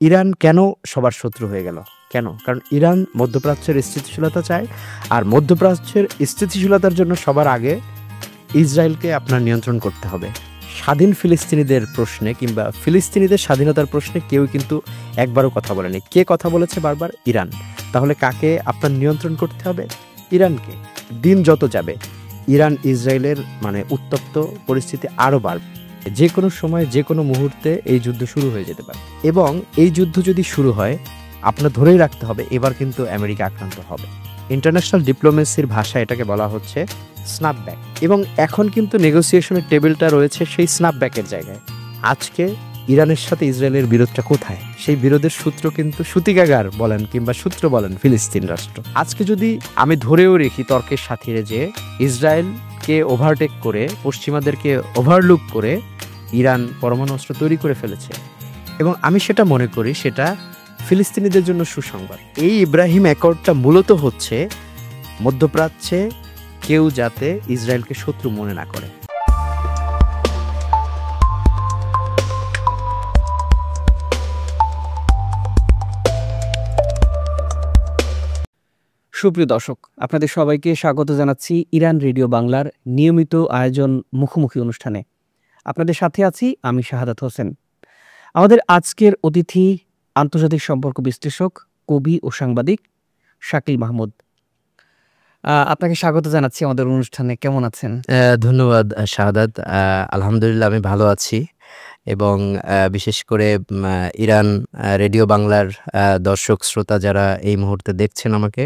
Iran কেন সবার শত্রু হয়ে গেল? কেন? কারণ ইরান মধ্যপ্রাচ্যের স্থিতিশীলতা চায়, আর মধ্যপ্রাচ্যের স্থিতিশীলতার জন্য সবার আগে ইসরায়েলকে আপনার নিয়ন্ত্রণ করতে হবে। স্বাধীন ফিলিস্তিনিদের প্রশ্নে কিংবা ফিলিস্তিনিদের স্বাধীনতার প্রশ্নে কেউ কিন্তু একবারও কথা বলেনি। কে কথা বলেছে বারবার? ইরান। তাহলে কাকে আপনার নিয়ন্ত্রণ করতে হবে? ইরানকে। দিন যত যাবে ইরান ইসরায়েলের উত্তপ্ত পরিস্থিতি আরও বাড়বে। যে কোনো সময় যে কোনো মুহূর্তে এই যুদ্ধ শুরু হয়ে যেতে পারে, এবং এই যুদ্ধ যদি শুরু হয় আপনার ধরেই রাখতে হবে এবার কিন্তু আমেরিকা আক্রান্ত হবে। ইন্টারন্যাশনাল ডিপ্লোমেসির ভাষায় এটাকে বলা হচ্ছে স্ন্যাপব্যাক, এবং এখন কিন্তু নেগোসিয়েশনের টেবিলটা রয়েছে সেই স্ন্যাপব্যাকের জায়গায়। আজকে ইরানের সাথে ইসরায়েলের বিরোধটা কোথায়? সেই বিরোধের সূত্র কিন্তু সূতিকাগার বলেন কিংবা সূত্র বলেন ফিলিস্তিন রাষ্ট্র। আজকে যদি আমি ধরেও রেখি তর্কের সাথীরে যে ইসরায়েলকে ওভারটেক করে, পশ্চিমাদেরকে ওভারলুক করে ইরান পরমাণু অস্ত্র তৈরি করে ফেলেছে, এবং আমি সেটা মনে করি সেটা ফিলিস্তিনিদের জন্য সুসংবাদ। এই ইব্রাহিম অ্যাকর্ডটা মূলত হচ্ছে মধ্যপ্রাচ্যে কেউ যাতে ইসরায়েলকে শত্রু মনে না করে। সুপ্রিয় দর্শক, আপনাদের সবাইকে স্বাগত জানাচ্ছি ইরান রেডিও বাংলার নিয়মিত আয়োজন মুখোমুখি অনুষ্ঠানে। আপনাদের সাথে আছি আমি শাহাদাত হোসেন। আমাদের আজকের অতিথি আন্তর্জাতিক সম্পর্ক বিশ্লেষক, কবি ও সাংবাদিক শাকিল মাহমুদ। আপনাকে স্বাগত জানাচ্ছি আমাদের অনুষ্ঠানে। কেমন আছেন? ধন্যবাদ শাহাদাত। আলহামদুলিল্লাহ আমি ভালো আছি, এবং বিশেষ করে ইরান রেডিও বাংলার দর্শক শ্রোতা যারা এই মুহূর্তে দেখছেন আমাকে,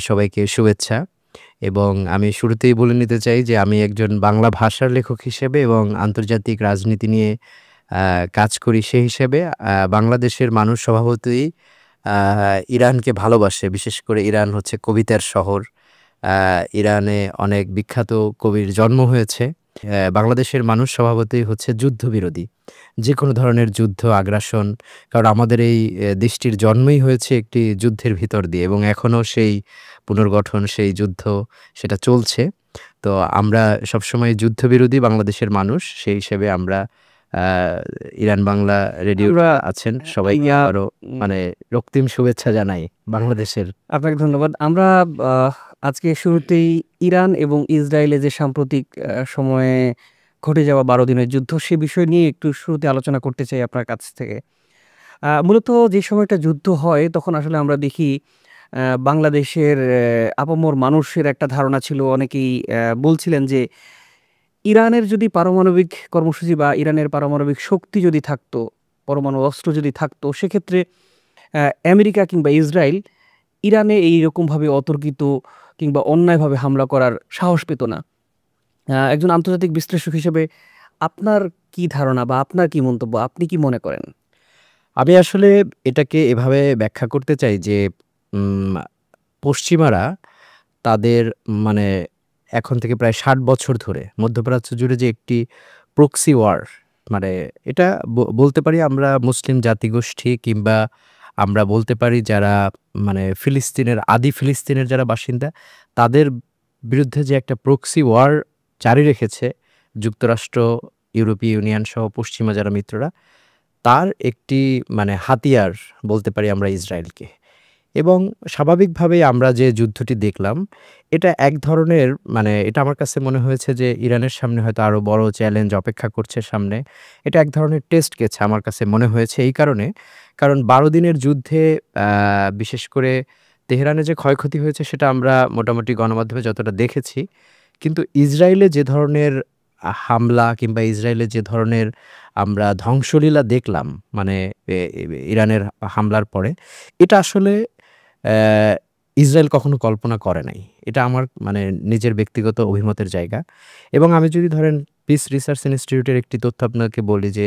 সবাইকে শুভেচ্ছা। এবং আমি শুরুতেই বলে নিতে চাই যে আমি একজন বাংলা ভাষার লেখক হিসেবে এবং আন্তর্জাতিক রাজনীতি নিয়ে কাজ করি সেই হিসেবে বাংলাদেশের মানুষ স্বভাবতই ইরানকে ভালোবাসে। বিশেষ করে ইরান হচ্ছে কবিতার শহর। ইরানে অনেক বিখ্যাত কবির জন্ম হয়েছে। বাংলাদেশের মানুষ স্বভাবতই হচ্ছে যুদ্ধবিরোধী, যে কোনো ধরনের যুদ্ধ, আগ্রাসন, কারণ আমাদের এই দেশটির জন্মই হয়েছে একটি যুদ্ধের ভিতর দিয়ে, এবং এখনও সেই পুনর্গঠন, সেই যুদ্ধ সেটা চলছে। তো আমরা সবসময় যুদ্ধবিরোধী বাংলাদেশের মানুষ, সেই হিসেবে আমরা ইরান বাংলা রেডিও আছেন সবাই আরো রক্তিম শুভেচ্ছা জানাই বাংলাদেশের। আপনাকে ধন্যবাদ। আমরা আজকে শুরুতেই ইরান এবং ইসরায়েলে যে সাম্প্রতিক সময়ে ঘটে যাওয়া 12 দিনের যুদ্ধ, সে বিষয় নিয়ে একটু শুরুতে আলোচনা করতে চাই আপনার কাছ থেকে। মূলত যে সময়টা যুদ্ধ হয় তখন আসলে আমরা দেখি বাংলাদেশের আপামর মানুষের একটা ধারণা ছিল, অনেকেই বলছিলেন যে ইরানের যদি পারমাণবিক কর্মসূচি বা ইরানের পারমাণবিক শক্তি যদি থাকতো, পরমাণু অস্ত্র যদি থাকতো, সেক্ষেত্রে আমেরিকা কিংবা ইসরায়েল ইরানে এইরকমভাবে অতর্কিত কিংবা অন্যায়ভাবে হামলা করার সাহস পেত না। একজন আন্তর্জাতিক বিশ্লেষক হিসেবে আপনার কি ধারণা বা আপনার কি মন্তব্য? আপনি কি মনে করেন? আমি আসলে এটাকে এভাবে ব্যাখ্যা করতে চাই যে পশ্চিমারা তাদের এখন থেকে প্রায় 60 বছর ধরে মধ্যপ্রাচ্য জুড়ে যে একটি প্রক্সি ওয়ার, এটা বলতে পারি আমরা মুসলিম জাতিগোষ্ঠী, কিংবা আমরা বলতে পারি যারা ফিলিস্তিনের যারা বাসিন্দা, তাদের বিরুদ্ধে যে একটা প্রক্সি ওয়ার জারি রেখেছে যুক্তরাষ্ট্র, ইউরোপীয় ইউনিয়ন সহ পশ্চিমা যারা মিত্ররা, তার একটি হাতিয়ার বলতে পারি আমরা ইসরায়েলকে। এবং স্বাভাবিকভাবেই আমরা যে যুদ্ধটি দেখলাম, এটা এক ধরনের এটা আমার কাছে মনে হয়েছে যে ইরানের সামনে হয়তো আরও বড় চ্যালেঞ্জ অপেক্ষা করছে সামনে। এটা এক ধরনের টেস্ট কেস আমার কাছে মনে হয়েছে এই কারণে, কারণ 12 দিনের যুদ্ধে বিশেষ করে তেহরানে যে ক্ষয়ক্ষতি হয়েছে সেটা আমরা মোটামুটি গণমাধ্যমে যতটা দেখেছি, কিন্তু ইসরায়েলে যে ধরনের হামলা কিংবা ইসরায়েলে যে ধরনের আমরা ধ্বংসলীলা দেখলাম ইরানের হামলার পরে, এটা আসলে ইসরায়েল কখনো কল্পনা করে নাই। এটা আমার নিজের ব্যক্তিগত অভিমতের জায়গা। এবং আমি যদি ধরেন পিস রিসার্চ ইনস্টিটিউটের একটি তথ্য আপনাকে বলি যে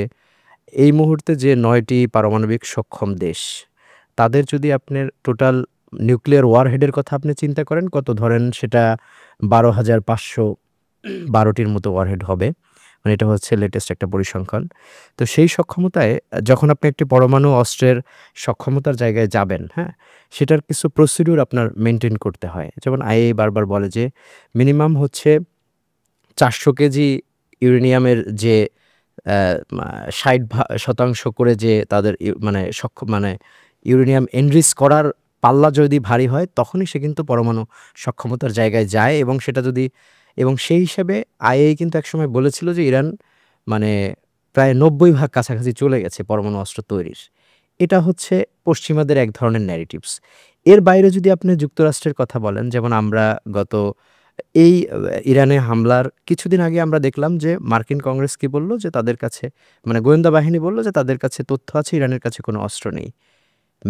এই মুহূর্তে যে 9টি পারমাণবিক সক্ষম দেশ, তাদের যদি আপনার টোটাল নিউক্লিয়ার ওয়ারহেডের কথা আপনি চিন্তা করেন, কত ধরেন সেটা 12,512টির মতো ওয়ারহেড হবে। এটা হচ্ছে লেটেস্ট একটা পরিসংখ্যান। তো সেই সক্ষমতায় যখন আপনি একটি পরমাণু অস্ত্রের সক্ষমতার জায়গায় যাবেন, সেটার কিছু প্রসিডিউর আপনার মেনটেন করতে হয়। যেমন আইএ বারবার বলে যে মিনিমাম হচ্ছে 400 কেজি ইউরেনিয়ামের যে 60% করে যে তাদের মানে সক্ষম মানে ইউরেনিয়াম এনরিচ করার পাল্লা যদি ভারী হয় তখনই সে কিন্তু পরমাণু সক্ষমতার জায়গায় যায়, এবং সেটা যদি এবং সেই হিসাবে আইএই কিন্তু একসময় বলেছিল যে ইরান মানে প্রায় 90% কাছাকাছি চলে গেছে পরমাণু অস্ত্র তৈরির। এটা হচ্ছে পশ্চিমাদের এক ধরনের ন্যারেটিভস। এর বাইরে যদি আপনি যুক্তরাষ্ট্রের কথা বলেন, যেমন আমরা গত এই ইরানে হামলার কিছুদিন আগে আমরা দেখলাম যে মার্কিন কংগ্রেস কি বলল, যে তাদের কাছে মানে গোয়েন্দা বাহিনী বলল যে তাদের কাছে তথ্য আছে ইরানের কাছে কোনো অস্ত্র নেই।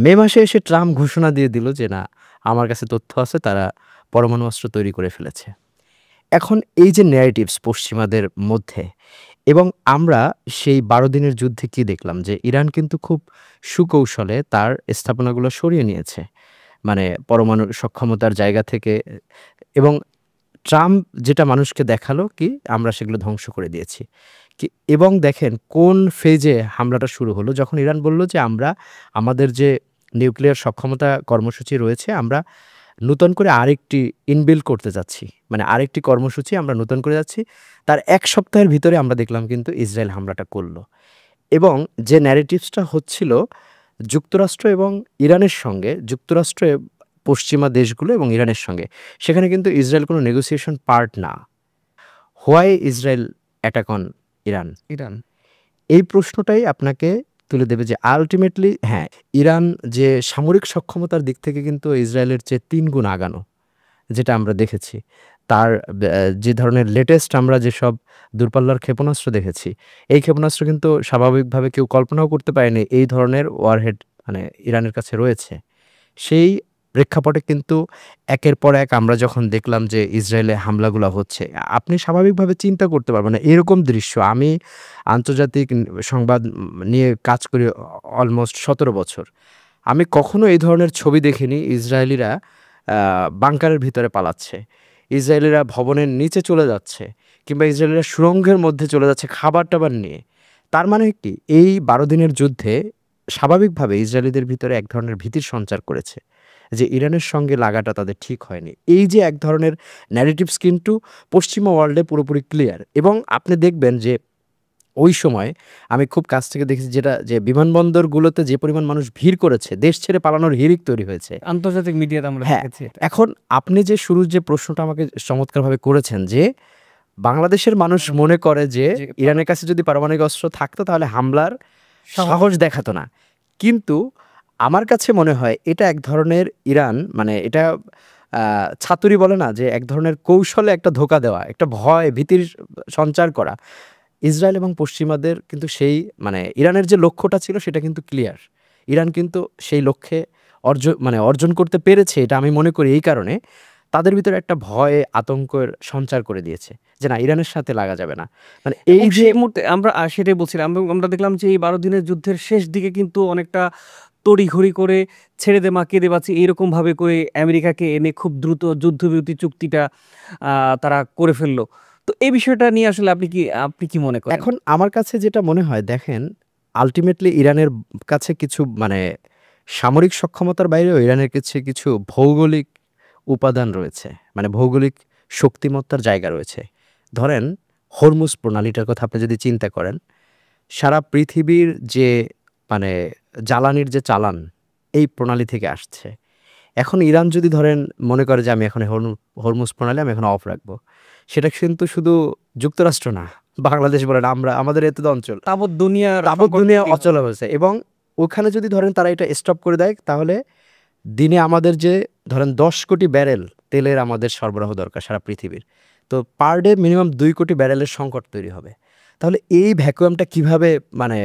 মে মাসে এসে ট্রাম্প ঘোষণা দিয়ে দিল যে না, আমার কাছে তথ্য আছে, তারা পরমাণু অস্ত্র তৈরি করে ফেলেছে। এখন এই যে ন্যারেটিভস পশ্চিমাদের মধ্যে, এবং আমরা সেই 12 দিনের যুদ্ধে কি দেখলাম, যে ইরান কিন্তু খুব সুকৌশলে তার স্থাপনাগুলো সরিয়ে নিয়েছে মানে পরমাণু সক্ষমতার জায়গা থেকে, এবং ট্রাম্প যেটা মানুষকে দেখালো কি আমরা সেগুলো ধ্বংস করে দিয়েছি কি। এবং দেখেন কোন ফেজে হামলাটা শুরু হলো, যখন ইরান বলল যে আমরা আমাদের যে নিউক্লিয়ার সক্ষমতা কর্মসূচি রয়েছে আমরা নূতন করে আরেকটি ইনবিল্ড করতে যাচ্ছি, মানে আরেকটি কর্মসূচি আমরা নূতন করে যাচ্ছি, তার 1 সপ্তাহের ভিতরে আমরা দেখলাম কিন্তু ইসরায়েল হামলাটা করলো। এবং যে ন্যারেটিভসটা হচ্ছিল যুক্তরাষ্ট্র এবং ইরানের সঙ্গে, যুক্তরাষ্ট্র পশ্চিমা দেশগুলো এবং ইরানের সঙ্গে, সেখানে কিন্তু ইসরায়েল কোনো নেগোসিয়েশন পার্ট না। Why Israel attack on Iran? Iran এই প্রশ্নটাই আপনাকে তুলে দেবে যে আলটিমেটলি হ্যাঁ, ইরান যে সামরিক সক্ষমতার দিক থেকে কিন্তু ইসরায়েলের চেয়ে 3 গুণ আগানো, যেটা আমরা দেখেছি। তার যে ধরনের লেটেস্ট আমরা যেসব দূরপাল্লার ক্ষেপণাস্ত্র দেখেছি, এই ক্ষেপণাস্ত্র কিন্তু স্বাভাবিকভাবে কেউ কল্পনাও করতে পারেনি এই ধরনের ওয়ারহেড মানে ইরানের কাছে রয়েছে। সেই প্রেক্ষাপটে কিন্তু একের পর এক আমরা যখন দেখলাম যে ইসরায়েলে হামলাগুলো হচ্ছে, আপনি স্বাভাবিকভাবে চিন্তা করতে পারবেন না এরকম দৃশ্য। আমি আন্তর্জাতিক সংবাদ নিয়ে কাজ করি অলমোস্ট 17 বছর। আমি কখনো এই ধরনের ছবি দেখিনি। ইসরায়েলিরা বাংকারের ভিতরে পালাচ্ছে, ইসরায়েলিরা ভবনের নিচে চলে যাচ্ছে, কিংবা ইসরায়েলিরা সুড়ঙ্গের মধ্যে চলে যাচ্ছে খাবার টাবার নিয়ে। তার মানে কি এই 12 দিনের যুদ্ধে স্বাভাবিকভাবে ইসরায়েলিদের ভিতরে এক ধরনের ভীতির সঞ্চার করেছে যে ইরানের সঙ্গে লাগাটা তাদের ঠিক হয়নি। এই যে এক ধরনের ন্যারেটিভস কিন্তু পশ্চিমা ওয়ার্ল্ডে পুরোপুরি ক্লিয়ার। এবং আপনি দেখবেন যে ওই সময় আমি খুব কাছ থেকে দেখেছি যেটা যে বিমানবন্দরগুলোতে যে পরিমাণ মানুষ ভিড় করেছে, দেশ ছেড়ে পালানোর হিড়িক তৈরি হয়েছে আন্তর্জাতিক মিডিয়াতে আমরা হ্যাঁ। দেখেছি এটা। এখন আপনি যে শুরুর যে প্রশ্নটা আমাকে চমৎকারভাবে করেছেন যে বাংলাদেশের মানুষ মনে করে যে ইরানের কাছে যদি পারমাণবিক অস্ত্র থাকতো তাহলে হামলার সাহস দেখাতো না, কিন্তু আমার কাছে মনে হয় এটা এক ধরনের ইরান মানে এটা ছাতুরি বলে না, যে এক ধরনের কৌশলে একটা ধোঁকা দেওয়া, একটা ভয় ভীতির সঞ্চার করা। ইসরায়েল এবং পশ্চিমাদের কিন্তু সেই মানে ইরানের যে লক্ষ্যটা ছিল সেটা কিন্তু ক্লিয়ার। ইরান কিন্তু সেই লক্ষ্যে অর্জন করতে পেরেছে, এটা আমি মনে করি এই কারণে তাদের ভিতরে একটা ভয় আতঙ্কের সঞ্চার করে দিয়েছে যে না, ইরানের সাথে লাগা যাবে না। মানে এই এবং যে সেই মুহূর্তে আমরা সেটাই বলছিলাম, আমরা দেখলাম যে এই 12 দিনের যুদ্ধের শেষ দিকে কিন্তু অনেকটা তড়িঘড়ি করে ছেড়ে দে মা কেঁদে বাঁচি এইরকম ভাবে করে আমেরিকাকে এনে খুব দ্রুত যুদ্ধবিরতি চুক্তিটা তারা করে ফেললো। তো এই বিষয়টা নিয়ে আসলে আপনি কি মনে করেন? এখন আমার কাছে যেটা মনে হয়, দেখেন আলটিমেটলি ইরানের কাছে কিছু মানে সামরিক সক্ষমতার বাইরেও ইরানের কাছে কিছু ভৌগোলিক উপাদান রয়েছে, মানে ভৌগোলিক শক্তিমত্তার জায়গা রয়েছে। ধরেন হরমুজ প্রণালীটার কথা আপনি যদি চিন্তা করেন, সারা পৃথিবীর যে মানে জ্বালানির যে চালান এই প্রণালী থেকে আসছে। এখন ইরান যদি ধরেন মনে করে যে আমি এখন হরমুজ প্রণালী আমি এখন অফ রাখবো, সেটা কিন্তু শুধু যুক্তরাষ্ট্র না, বাংলাদেশ বলেন আমরা আমাদের এত অঞ্চল তাবৎ দুনিয়া অচল হয়েছে। এবং ওখানে যদি ধরেন তারা এটা স্টপ করে দেয়, তাহলে দিনে আমাদের যে ধরেন 10 কোটি ব্যারেল তেলের আমাদের সরবরাহ দরকার সারা পৃথিবীর, তো পার ডে মিনিমাম 2 কোটি ব্যারেলের সংকট তৈরি হবে। তাহলে এই ভ্যাকুয়ামটা কিভাবে মানে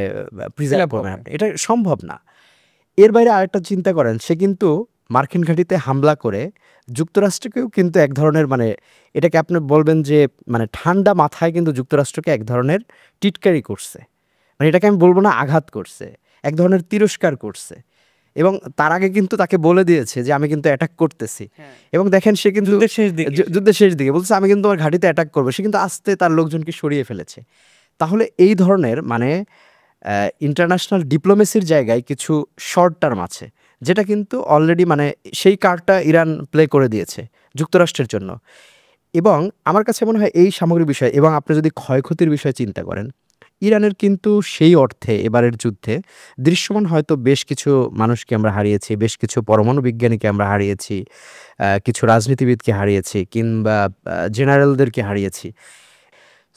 প্রিজার্ভ করবেন আপনি? এটা সম্ভব না। এর বাইরে আরেকটা চিন্তা করেন, সে কিন্তু মার্কিন ঘাঁটিতে হামলা করে যুক্তরাষ্ট্রকেও কিন্তু এক ধরনের মানে এটাকে আপনি বলবেন যে মানে ঠান্ডা মাথায় কিন্তু যুক্তরাষ্ট্রকে এক ধরনের টিটকারি করছে, মানে এটাকে আমি বলবো না আঘাত করছে, এক ধরনের তিরস্কার করছে। এবং তার আগে কিন্তু তাকে বলে দিয়েছে যে আমি কিন্তু অ্যাটাক করতেছি। এবং দেখেন সে কিন্তু যুদ্ধের শেষ দিকে বলছে আমি কিন্তু আমার ঘাঁটিতে অ্যাটাক করবো, সে কিন্তু আস্তে তার লোকজনকে সরিয়ে ফেলেছে। তাহলে এই ধরনের মানে ইন্টারন্যাশনাল ডিপ্লোমেসির জায়গায় কিছু শর্ট টার্ম আছে, যেটা কিন্তু অলরেডি মানে সেই কার্ডটা ইরান প্লে করে দিয়েছে যুক্তরাষ্ট্রের জন্য। এবং আমার কাছে মনে হয় এই সামগ্রিক বিষয়, এবং আপনি যদি ক্ষয়ক্ষতির বিষয়ে চিন্তা করেন, ইরানের কিন্তু সেই অর্থে এবারের যুদ্ধে দৃশ্যমান হয়তো বেশ কিছু মানুষকে আমরা হারিয়েছি, বেশ কিছু পরমাণু বিজ্ঞানীকে আমরা হারিয়েছি, কিছু রাজনীতিবিদকে হারিয়েছি কিংবা জেনারেলদেরকে হারিয়েছি।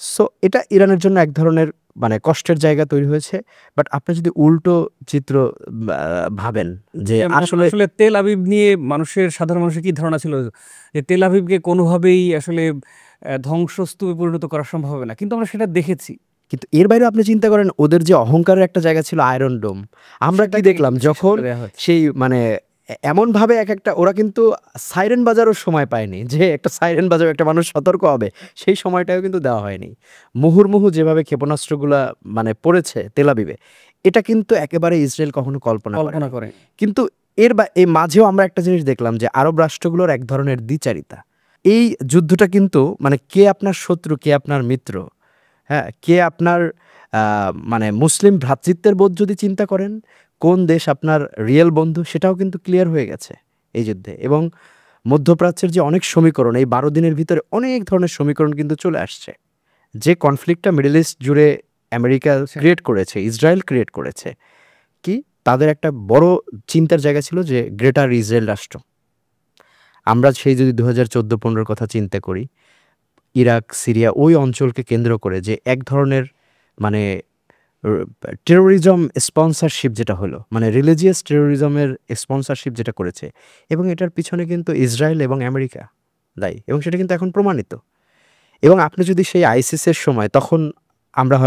সো এটা ইরানের জন্য এক ধরনের মানে কষ্টের জায়গা তৈরি হয়েছে। বাট আপনি যদি উল্টো চিত্র ভাবেন যে আসলে আসলে তেল আবিব নিয়ে সাধারণ মানুষের কি ধারণা ছিল যে তেল আবিবকে কোনোভাবেই আসলে ধ্বংসস্তূপে পরিণত করা সম্ভব হবে না, কিন্তু আমরা সেটা দেখেছি। কিন্তু এর বাইরেও আপনি চিন্তা করেন ওদের যে অহংকারের একটা জায়গা ছিল আয়রন ডোম, আমরা কি সেটাকে দেখলাম শেষ যখন করে দেয়া হয়েছে। সেই মানে এমনভাবে এক একটা ওরা কিন্তু সাইরেন বাজারও সময় পায়নি যে একটা সাইরেন বাজাবে একটা মানুষ সতর্ক হবে, সেই সময়টাও কিন্তু দেওয়া হয়নি। মুহুর্মুহু যেভাবে ক্ষেপণাস্ত্রগুলা মানে পড়েছে তেল আবিবে, এটা কিন্তু একেবারে ইসরায়েল কখনো কল্পনা করে। কিন্তু এই মাঝেও আমরা একটা জিনিস দেখলাম যে আরব রাষ্ট্রগুলোর এক ধরনের দ্বিচারিতা। এই যুদ্ধটা কিন্তু মানে কে আপনার শত্রু কে আপনার মিত্র, হ্যাঁ, কে আপনার মানে মুসলিম ভ্রাতৃত্বের বোধ যদি চিন্তা করেন, কোন দেশ আপনার রিয়েল বন্ধু সেটাও কিন্তু ক্লিয়ার হয়ে গেছে এই যুদ্ধে। এবং মধ্যপ্রাচ্যের যে অনেক সমীকরণ, এই 12 দিনের ভিতরে অনেক ধরনের সমীকরণ কিন্তু চলে আসছে। যে কনফ্লিক্টটা মিডল ইস্ট জুড়ে আমেরিকা ক্রিয়েট করেছে, ইসরায়েল ক্রিয়েট করেছে, কি তাদের একটা বড় চিন্তার জায়গা ছিল যে গ্রেটার ইসরায়েল রাষ্ট্র। আমরা সেই যদি 2014-15 কথা চিন্তা করি, ইরাক সিরিয়া ওই অঞ্চলকে কেন্দ্র করে যে এক ধরনের মানে টেরোরিজম স্পন্সরশিপ যেটা হলো, মানে রিলিজিয়াস টেরোরিজমের স্পন্সরশিপ যেটা করেছে, এবং এটার পিছনে কিন্তু ইসরায়েল এবং আমেরিকা দায়ী, এবং সেটা কিন্তু এখন প্রমাণিত। এবং আপনি যদি সেই আইসিসের সময় তখন আমরা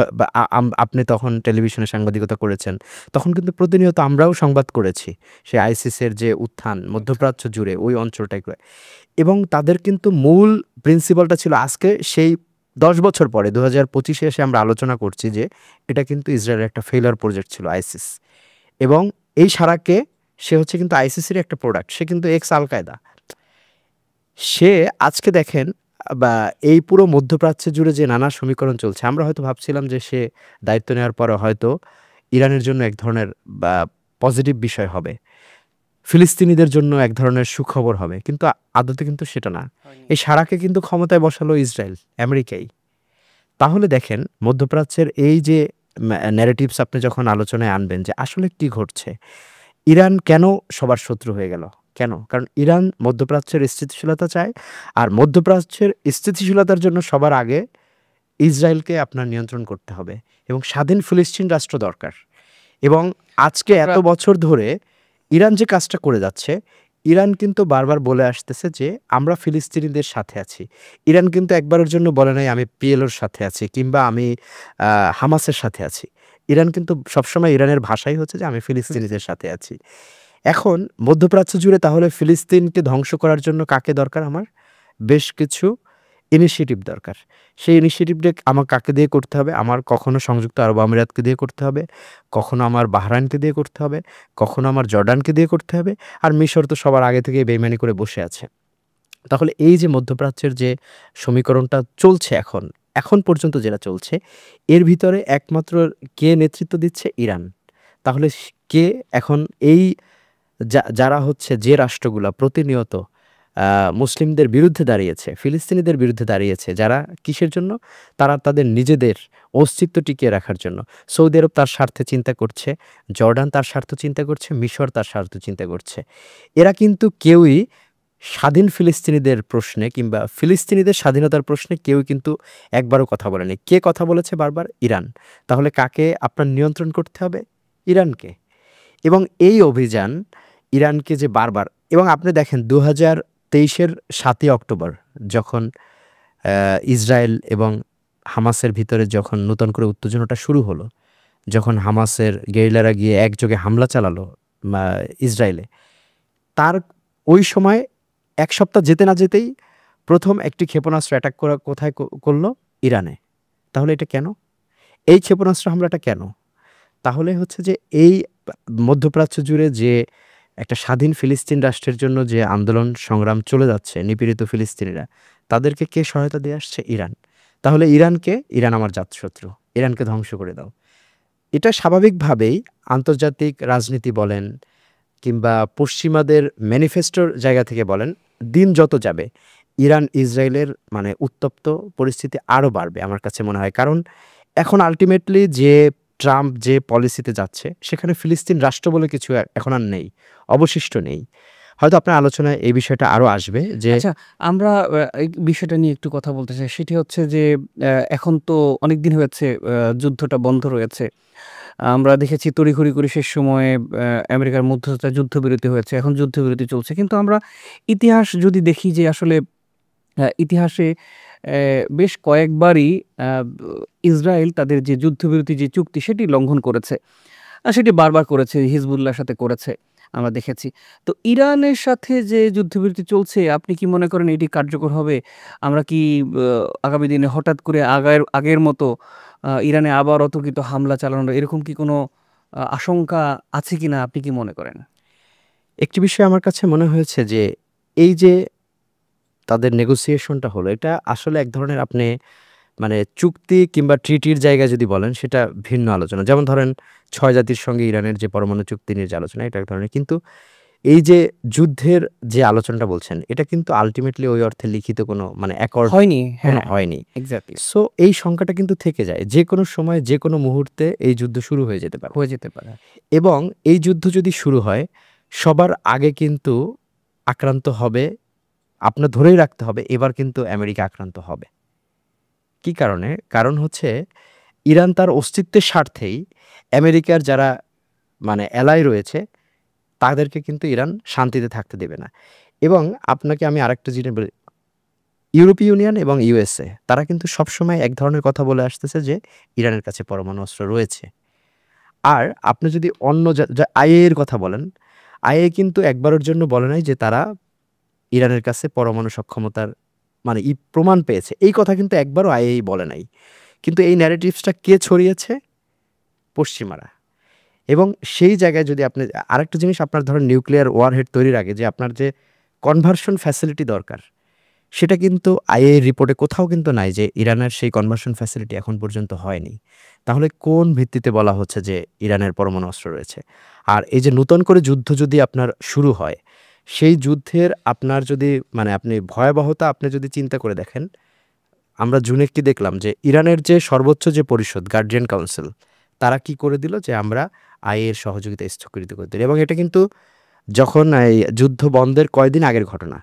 আপনি তখন টেলিভিশনে সাংবাদিকতা করেছেন, তখন কিন্তু প্রতিনিয়ত আমরাও সংবাদ করেছি সেই আইসিসের যে উত্থান মধ্যপ্রাচ্য জুড়ে ওই অঞ্চলটায়, এবং তাদের কিন্তু মূল প্রিন্সিপালটা ছিল আজকে সেই 10 বছর পরে 2025-এ এসে আমরা আলোচনা করছি যে এটা কিন্তু ইসরায়েলের একটা ফেইলার প্রজেক্ট ছিল আইসিস। এবং এই সারাকে সে হচ্ছে কিন্তু আইসিসির একটা প্রোডাক্ট, সে কিন্তু এক্স আল কায়দা। সে আজকে দেখেন বা এই পুরো মধ্যপ্রাচ্য জুড়ে যে নানা সমীকরণ চলছে, আমরা হয়তো ভাবছিলাম যে সে দায়িত্ব নেওয়ার পরে হয়তো ইরানের জন্য এক ধরনের বা পজিটিভ বিষয় হবে, ফিলিস্তিনিদের জন্য এক ধরনের সুখবর হবে, কিন্তু আদতে কিন্তু সেটা না। এই সারাকে কিন্তু ক্ষমতায় বসালো ইসরায়েল, আমেরিকাই। তাহলে দেখেন মধ্যপ্রাচ্যের এই যে ন্যারেটিভস আপনি যখন আলোচনায় আনবেন যে আসলে কি ঘটছে, ইরান কেন সবার শত্রু হয়ে গেল, কেন? কারণ ইরান মধ্যপ্রাচ্যের স্থিতিশীলতা চায়, আর মধ্যপ্রাচ্যের স্থিতিশীলতার জন্য সবার আগে ইসরায়েলকে আপনার নিয়ন্ত্রণ করতে হবে এবং স্বাধীন ফিলিস্তিন রাষ্ট্র দরকার। এবং আজকে এত বছর ধরে ইরান যে কাজটা করে যাচ্ছে, ইরান কিন্তু বারবার বলে আসতেছে যে আমরা ফিলিস্তিনিদের সাথে আছি। ইরান কিন্তু একবারের জন্য বলে নাই আমি পিএলওর সাথে আছি কিংবা আমি হামাসের সাথে আছি। ইরান কিন্তু সবসময় ইরানের ভাষাই হচ্ছে যে আমি ফিলিস্তিনিদের সাথে আছি। এখন মধ্যপ্রাচ্য জুড়ে তাহলে ফিলিস্তিনকে ধ্বংস করার জন্য কাকে দরকার? আমার বেশ কিছু ইনিশিয়েটিভ দরকার। সেই ইনিশিয়েটিভটা আমার কাকে দিয়ে করতে হবে? আমার কখনো সংযুক্ত আরব আমিরাতকে দিয়ে করতে হবে, কখনো আমার বাহরাইনকে দিয়ে করতে হবে, কখনো আমার জর্ডানকে দিয়ে করতে হবে, আর মিশর তো সবার আগে থেকেই বেইমানি করে বসে আছে। তাহলে এই যে মধ্যপ্রাচ্যের যে সমীকরণটা চলছে এখন পর্যন্ত যেটা চলছে, এর ভিতরে একমাত্র কে নেতৃত্ব দিচ্ছে? ইরান। তাহলে কে এখন এই যারা হচ্ছে যে রাষ্ট্রগুলা প্রতিনিয়ত মুসলিমদের বিরুদ্ধে দাঁড়িয়েছে, ফিলিস্তিনিদের বিরুদ্ধে দাঁড়িয়েছে, যারা কিসের জন্য? তারা তাদের নিজেদের অস্তিত্ব টিকিয়ে রাখার জন্য। সৌদি আরব তার স্বার্থে চিন্তা করছে, জর্ডান তার স্বার্থ চিন্তা করছে, মিশর তার স্বার্থ চিন্তা করছে। এরা কিন্তু কেউই স্বাধীন ফিলিস্তিনিদের প্রশ্নে কিংবা ফিলিস্তিনিদের স্বাধীনতার প্রশ্নে কেউ কিন্তু একবারও কথা বলেনি। কে কথা বলেছে বারবার? ইরান। তাহলে কাকে আপনার নিয়ন্ত্রণ করতে হবে? ইরানকে। এবং এই অভিযান ইরানকে যে বারবার, এবং আপনি দেখেন 2023-এর 7ই অক্টোবর যখন ইসরায়েল এবং হামাসের ভিতরে যখন নতুন করে উত্তেজনাটা শুরু হলো, যখন হামাসের গেরিলারা গিয়ে একযোগে হামলা চালালো ইসরায়েলে, তার ওই সময় এক সপ্তাহ যেতে না যেতেই প্রথম একটি ক্ষেপণাস্ত্র অ্যাটাক করা কোথায় করলো? ইরানে। তাহলে এটা কেন? এই ক্ষেপণাস্ত্র হামলাটা কেন? তাহলে হচ্ছে যে এই মধ্যপ্রাচ্য জুড়ে যে একটা স্বাধীন ফিলিস্তিন রাষ্ট্রের জন্য যে আন্দোলন সংগ্রাম চলে যাচ্ছে, নিপীড়িত ফিলিস্তিনিরা, তাদেরকে কে সহায়তা দিয়ে আসছে? ইরান। তাহলে ইরান আমার জাতশত্রু, ইরানকে ধ্বংস করে দাও। এটা স্বাভাবিকভাবেই আন্তর্জাতিক রাজনীতি বলেন কিংবা পশ্চিমাদের ম্যানিফেস্টোর জায়গা থেকে বলেন, দিন যত যাবে ইরান ইসরায়েলের মানে উত্তপ্ত পরিস্থিতি আরও বাড়বে আমার কাছে মনে হয়। কারণ এখন আলটিমেটলি যে ট্রাম্প যে পলিসিতে যাচ্ছে সেখানে ফিলিস্তিন রাষ্ট্র বলে কিছু এখন আর নেই, অবশিষ্ট নেই। হয়তো আপনার আলোচনায় এই বিষয়টা আরও আসবে যে আচ্ছা, আমরা এই বিষয়টা নিয়ে একটু কথা বলতে চাই। সেটি হচ্ছে যে এখন তো অনেকদিন হয়েছে যুদ্ধটা বন্ধ রয়েছে। আমরা দেখেছি তড়িঘড়ি করে শেষ সময়ে আমেরিকার মধ্যস্থতায় যুদ্ধবিরতি হয়েছে। এখন যুদ্ধবিরতি চলছে। কিন্তু আমরা ইতিহাস যদি দেখি যে আসলে ইতিহাসে বেশ কয়েকবারই আ ইসরায়েল তাদের যে যুদ্ধবিরতি যে চুক্তি সেটি লঙ্ঘন করেছে। সেটি বারবার করেছে, হিজবুল্লাহর সাথে করেছে, আমরা দেখেছি। তো ইরানের সাথে যে যুদ্ধবিরতি চলছে, আপনি কি মনে করেন এটি কার্যকর হবে? আমরা কি আগামী দিনে হঠাৎ করে আগের মতো ইরানে আবার অতর্কিত হামলা চালানোর এরকম কি কোনো আশঙ্কা আছে কিনা আপনি কি মনে করেন? একটি বিষয় আমার কাছে মনে হয়েছে যে এই যে তাদের নেগোসিয়েশনটা হলো, এটা আসলে এক ধরনের আপনি মানে চুক্তি কিংবা ট্রিটির জায়গায় যদি বলেন সেটা ভিন্ন আলোচনা। যেমন ধরেন ৬ জাতির সঙ্গে ইরানের যে পরমাণু চুক্তি নিয়ে যে আলোচনা এটা এক ধরনের। কিন্তু এই যে যুদ্ধের যে আলোচনাটা বলছেন এটা কিন্তু আল্টিমেটলি ওই অর্থে লিখিত কোনো মানে অ্যাকর্ড হয়নি, কোনো হ্যাঁ, হয়নি। এক্সাক্টলি সো এই শঙ্কাটা কিন্তু থেকে যায়। যেকোনো সময় যেকোনো মুহূর্তে এই যুদ্ধ শুরু হয়ে যেতে পারে। হয়ে যেতে পারে। এবং এই যুদ্ধ যদি শুরু হয় সবার আগে কিন্তু আক্রান্ত হবে, আপনার ধরেই রাখতে হবে এবার কিন্তু আমেরিকা আক্রান্ত হবে। কি কারণে? কারণ হচ্ছে ইরান তার অস্তিত্বের স্বার্থেই আমেরিকার যারা মানে এলাই রয়েছে তাদেরকে কিন্তু ইরান শান্তিতে থাকতে দেবে না। এবং আপনাকে আমি আরেকটা জিনিস বলি, ইউরোপীয় ইউনিয়ন এবং ইউএসএ তারা কিন্তু সবসময় এক ধরনের কথা বলে আসতেছে যে ইরানের কাছে পরমাণু অস্ত্র রয়েছে। আর আপনি যদি অন্য আইএ এর কথা বলেন, আইএ কিন্তু একবারের জন্য বলে নাই যে তারা ইরানের কাছে পরমাণু সক্ষমতার মানে প্রমাণ পেয়েছে। এই কথা কিন্তু একবারও আইএই বলে নাই। কিন্তু এই ন্যারেটিভসটা কে ছড়িয়েছে? পশ্চিমারা। এবং সেই জায়গায় যদি আপনি আরেকটা জিনিস আপনার ধরেন নিউক্লিয়ার ওয়ারহেড তৈরির আগে যে আপনার যে কনভার্সন ফ্যাসিলিটি দরকার, সেটা কিন্তু আইএইর রিপোর্টে কোথাও কিন্তু নাই যে ইরানের সেই কনভার্সন ফ্যাসিলিটি এখন পর্যন্ত হয়নি। তাহলে কোন ভিত্তিতে বলা হচ্ছে যে ইরানের পরমাণু অস্ত্র রয়েছে? আর এই যে নূতন করে যুদ্ধ যদি আপনার শুরু হয়, সেই যুদ্ধের আপনার যদি মানে আপনি ভয়াবহতা আপনি যদি চিন্তা করে দেখেন, আমরা জুনে কি দেখলাম যে ইরানের যে সর্বোচ্চ যে পরিষদ গার্ডিয়ান কাউন্সিল তারা কি করে দিল যে আমরা আইএর সহযোগিতা স্থগিত করে দিল। এবং এটা কিন্তু যখন এই যুদ্ধ বন্ধের কয়েকদিন আগের ঘটনা।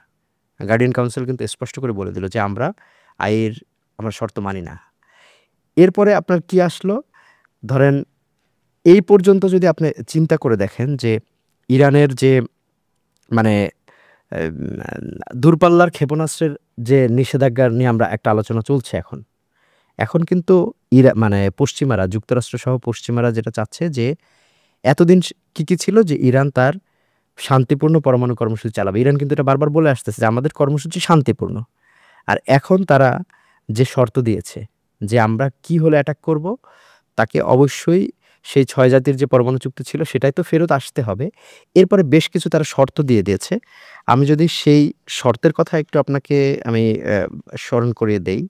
গার্ডিয়ান কাউন্সিল কিন্তু স্পষ্ট করে বলে দিল যে আমরা আমরা শর্ত মানি না। এরপরে আপনার কি আসলো? ধরেন এই পর্যন্ত যদি আপনি চিন্তা করে দেখেন যে ইরানের যে মানে এম দূরপাল্লার ক্ষেপণাস্ত্রের যে নিষেধাজ্ঞা নিয়ে আমরা একটা আলোচনা চলছে এখন। এখন কিন্তু মানে পশ্চিমারা যুক্তরাষ্ট্রসহ পশ্চিমারা যেটা চাচ্ছে যে এতদিন কি ছিল যে ইরান তার শান্তিপূর্ণ পরমাণু কর্মসূচি চালাবে। ইরান কিন্তু এটা বারবার বলে আসতেছে যে আমাদের কর্মসূচি শান্তিপূর্ণ। আর এখন তারা যে শর্ত দিয়েছে যে আমরা কি হলে অ্যাটাক করব, তাকে অবশ্যই সেই ৬ জাতির যে পরমাণু চুক্তি ছিল সেটাই তো ফেরত আসতে হবে। এরপরে বেশ কিছু তারা শর্ত দিয়ে দিয়েছে। আমি যদি সেই শর্তের কথা একটু আপনাকে আমি স্মরণ করিয়ে দেই।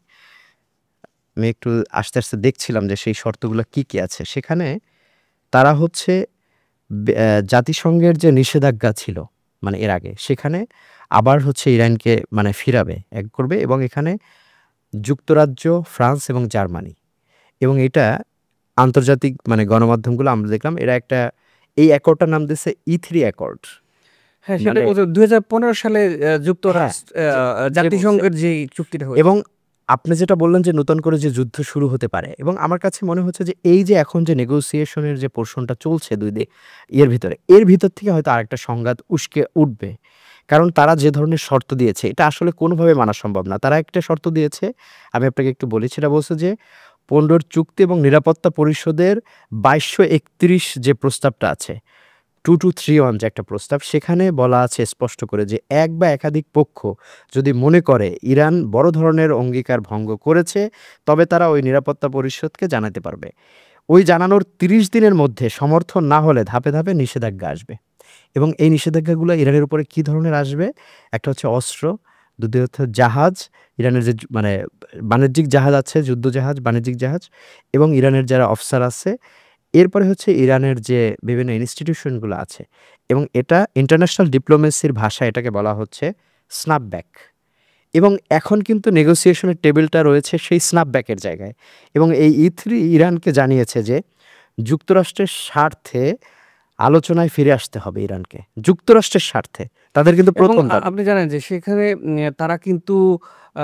আমি একটু আস্তে দেখছিলাম যে সেই শর্তগুলো কি আছে। সেখানে তারা হচ্ছে জাতিসংঘের যে নিষেধাজ্ঞা ছিল মানে এর আগে, সেখানে আবার হচ্ছে ইরানকে মানে ফিরাবে, করবে এবং এখানে যুক্তরাজ্য, ফ্রান্স এবং জার্মানি এবং এটা আন্তর্জাতিক মানে গণমাধ্যমগুলো আমরা দেখলাম এরা একটা এই অ্যাকর্ডটার নাম দিয়েছে E3 অ্যাকর্ড। হ্যাঁ, সেটা ২০১৫ সালে যুক্তরাষ্ট্র জাতিসংঘের যে চুক্তিটা হয়েছে। এবং আপনি যেটা বললেন যে নতুন করে যে যুদ্ধ শুরু হতে পারে এবং আমার কাছে মনে হচ্ছে যে এই যে এখন যে নেগোসিয়েশনের যে পোরশনটা চলছে এর ভিতর থেকে হয়তো আরেকটা সংঘাত উস্কে উঠবে। কারণ তারা যে ধরনের শর্ত দিয়েছে এটা আসলে কোনোভাবে মানা সম্ভব না। তারা একটা শর্ত দিয়েছে, আমি আপনাকে একটু বলি, সেটা বলছে যে ১৫ চুক্তি এবং নিরাপত্তা পরিষদের ২২৩১ যে প্রস্তাবটা আছে 2231 যে একটা প্রস্তাব, সেখানে বলা আছে স্পষ্ট করে যে এক বা একাধিক পক্ষ যদি মনে করে ইরান বড় ধরনের অঙ্গীকার ভঙ্গ করেছে তবে তারা ওই নিরাপত্তা পরিষদকে জানাতে পারবে। ওই জানানোর ৩০ দিনের মধ্যে সমর্থন না হলে ধাপে ধাপে নিষেধাজ্ঞা আসবে। এবং এই নিষেধাজ্ঞাগুলো ইরানের উপরে কী ধরনের আসবে? একটা হচ্ছে অস্ত্র, দ্বিতীয়ত জাহাজ, ইরানের যে মানে বাণিজ্যিক জাহাজ আছে, যুদ্ধজাহাজ, বাণিজ্যিক জাহাজ এবং ইরানের যারা অফিসার আছে। এরপরে হচ্ছে ইরানের যে বিভিন্ন ইনস্টিটিউশনগুলো আছে এবং এটা ইন্টারন্যাশনাল ডিপ্লোমেসির ভাষায় এটাকে বলা হচ্ছে স্ন্যাপব্যাক। এবং এখন কিন্তু নেগোসিয়েশনের টেবিলটা রয়েছে সেই স্ন্যাপব্যাকের জায়গায়, এবং এই E3 ইরানকে জানিয়েছে যে যুক্তরাষ্ট্রের স্বার্থে আলোচনায় ফিরে আসতে হবে ইরানকে, যুক্তরাষ্ট্রের স্বার্থে। তাদের কিন্তু এবং প্রথম দাবি। আপনি জানেন যে সেখানে তারা কিন্তু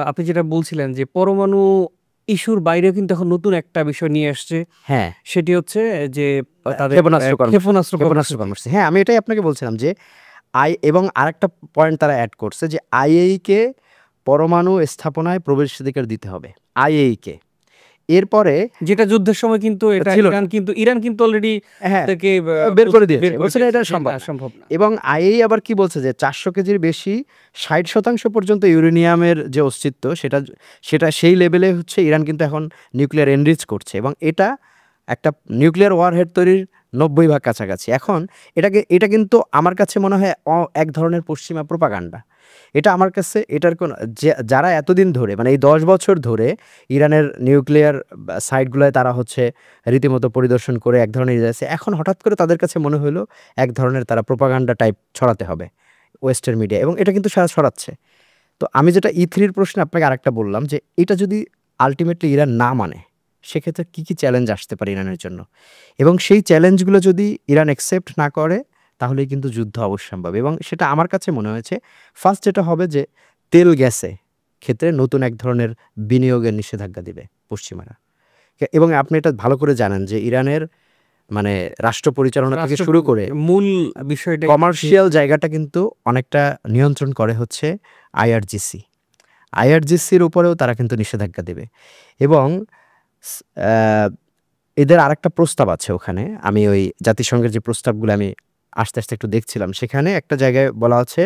আপনি যেটা বলছিলেন যে পরমাণু ইস্যুর বাইরেও কিন্তু এখন নতুন একটা বিষয় নিয়ে আসছে, হ্যাঁ, সেটি হচ্ছে যে তাদের ক্ষেপণাস্ত্র ক্ষেপণাস্ত্র ক্ষেপণাস্ত্র কর্মসূচি। কর্মসূচি। হ্যাঁ, আমি এটাই আপনাকে বলছিলাম যে এবং আরেকটা পয়েন্ট তারা অ্যাড করছে যে আইএইকে পরমাণু স্থাপনায় প্রবেশাধিকার দিতে হবে, আইএইকে। এরপরে যেটা যুদ্ধের সময় কিন্তু এটা ছিল, ইরান কিন্তু অলরেডি হ্যাঁ, থেকে বের করে দিয়েছে, বলছে না এটা যে সম্ভব না, না। সম্ভব না। এবং আইএই আবার কি বলছে যে 400 কেজির বেশি 60% পর্যন্ত ইউরেনিয়ামের যে অস্তিত্ব সেটা সেটা সেই লেভেলে হচ্ছে ইরান কিন্তু এখন নিউক্লিয়ার এনরিচ করছে, এবং এটা একটা নিউক্লিয়ার ওয়ারহেড তৈরির 90% কাছাকাছি। এখন এটা কিন্তু আমার কাছে মনে হয় এক ধরনের পশ্চিমা প্রোপাগান্ডা। এটা আমার কাছে এটার কোনো যারা এতদিন ধরে মানে এই 10 বছর ধরে ইরানের নিউক্লিয়ার সাইটগুলোয় তারা হচ্ছে রীতিমতো পরিদর্শন করে এক ধরনের আছে, এখন হঠাৎ করে তাদের কাছে মনে হলো এক ধরনের তারা প্রোপাগান্ডা টাইপ ছড়াতে হবে ওয়েস্টার্ন মিডিয়া, এবং এটা কিন্তু সারা ছড়াচ্ছে। তো আমি যেটা E3-র প্রশ্নে আপনাকে আরেকটা বললাম যে এটা যদি আলটিমেটলি ইরান না মানে সেক্ষেত্রে কী কী চ্যালেঞ্জ আসতে পারে ইরানের জন্য, এবং সেই চ্যালেঞ্জগুলো যদি ইরান অ্যাকসেপ্ট না করে তাহলেই কিন্তু যুদ্ধ অবশ্যম্ভাবী। এবং সেটা আমার কাছে মনে হয়েছে ফার্স্ট যেটা হবে যে তেল গ্যাসে ক্ষেত্রে নতুন এক ধরনের বিনিয়োগের নিষেধাজ্ঞা দিবে পশ্চিমারা। এবং আপনি এটা ভালো করে জানেন যে ইরানের মানে রাষ্ট্র পরিচালনা থেকে শুরু করে মূল বিষয়টা কমার্শিয়াল জায়গাটা কিন্তু অনেকটা নিয়ন্ত্রণ করে হচ্ছে আইআরজিসির উপরেও তারা কিন্তু নিষেধাজ্ঞা দেবে। এবং এদের আরেকটা প্রস্তাব আছে ওখানে, আমি ওই জাতিসংঘের যে প্রস্তাবগুলো আমি আস্তে আস্তে একটু দেখছিলাম, সেখানে একটা জায়গায় বলা আছে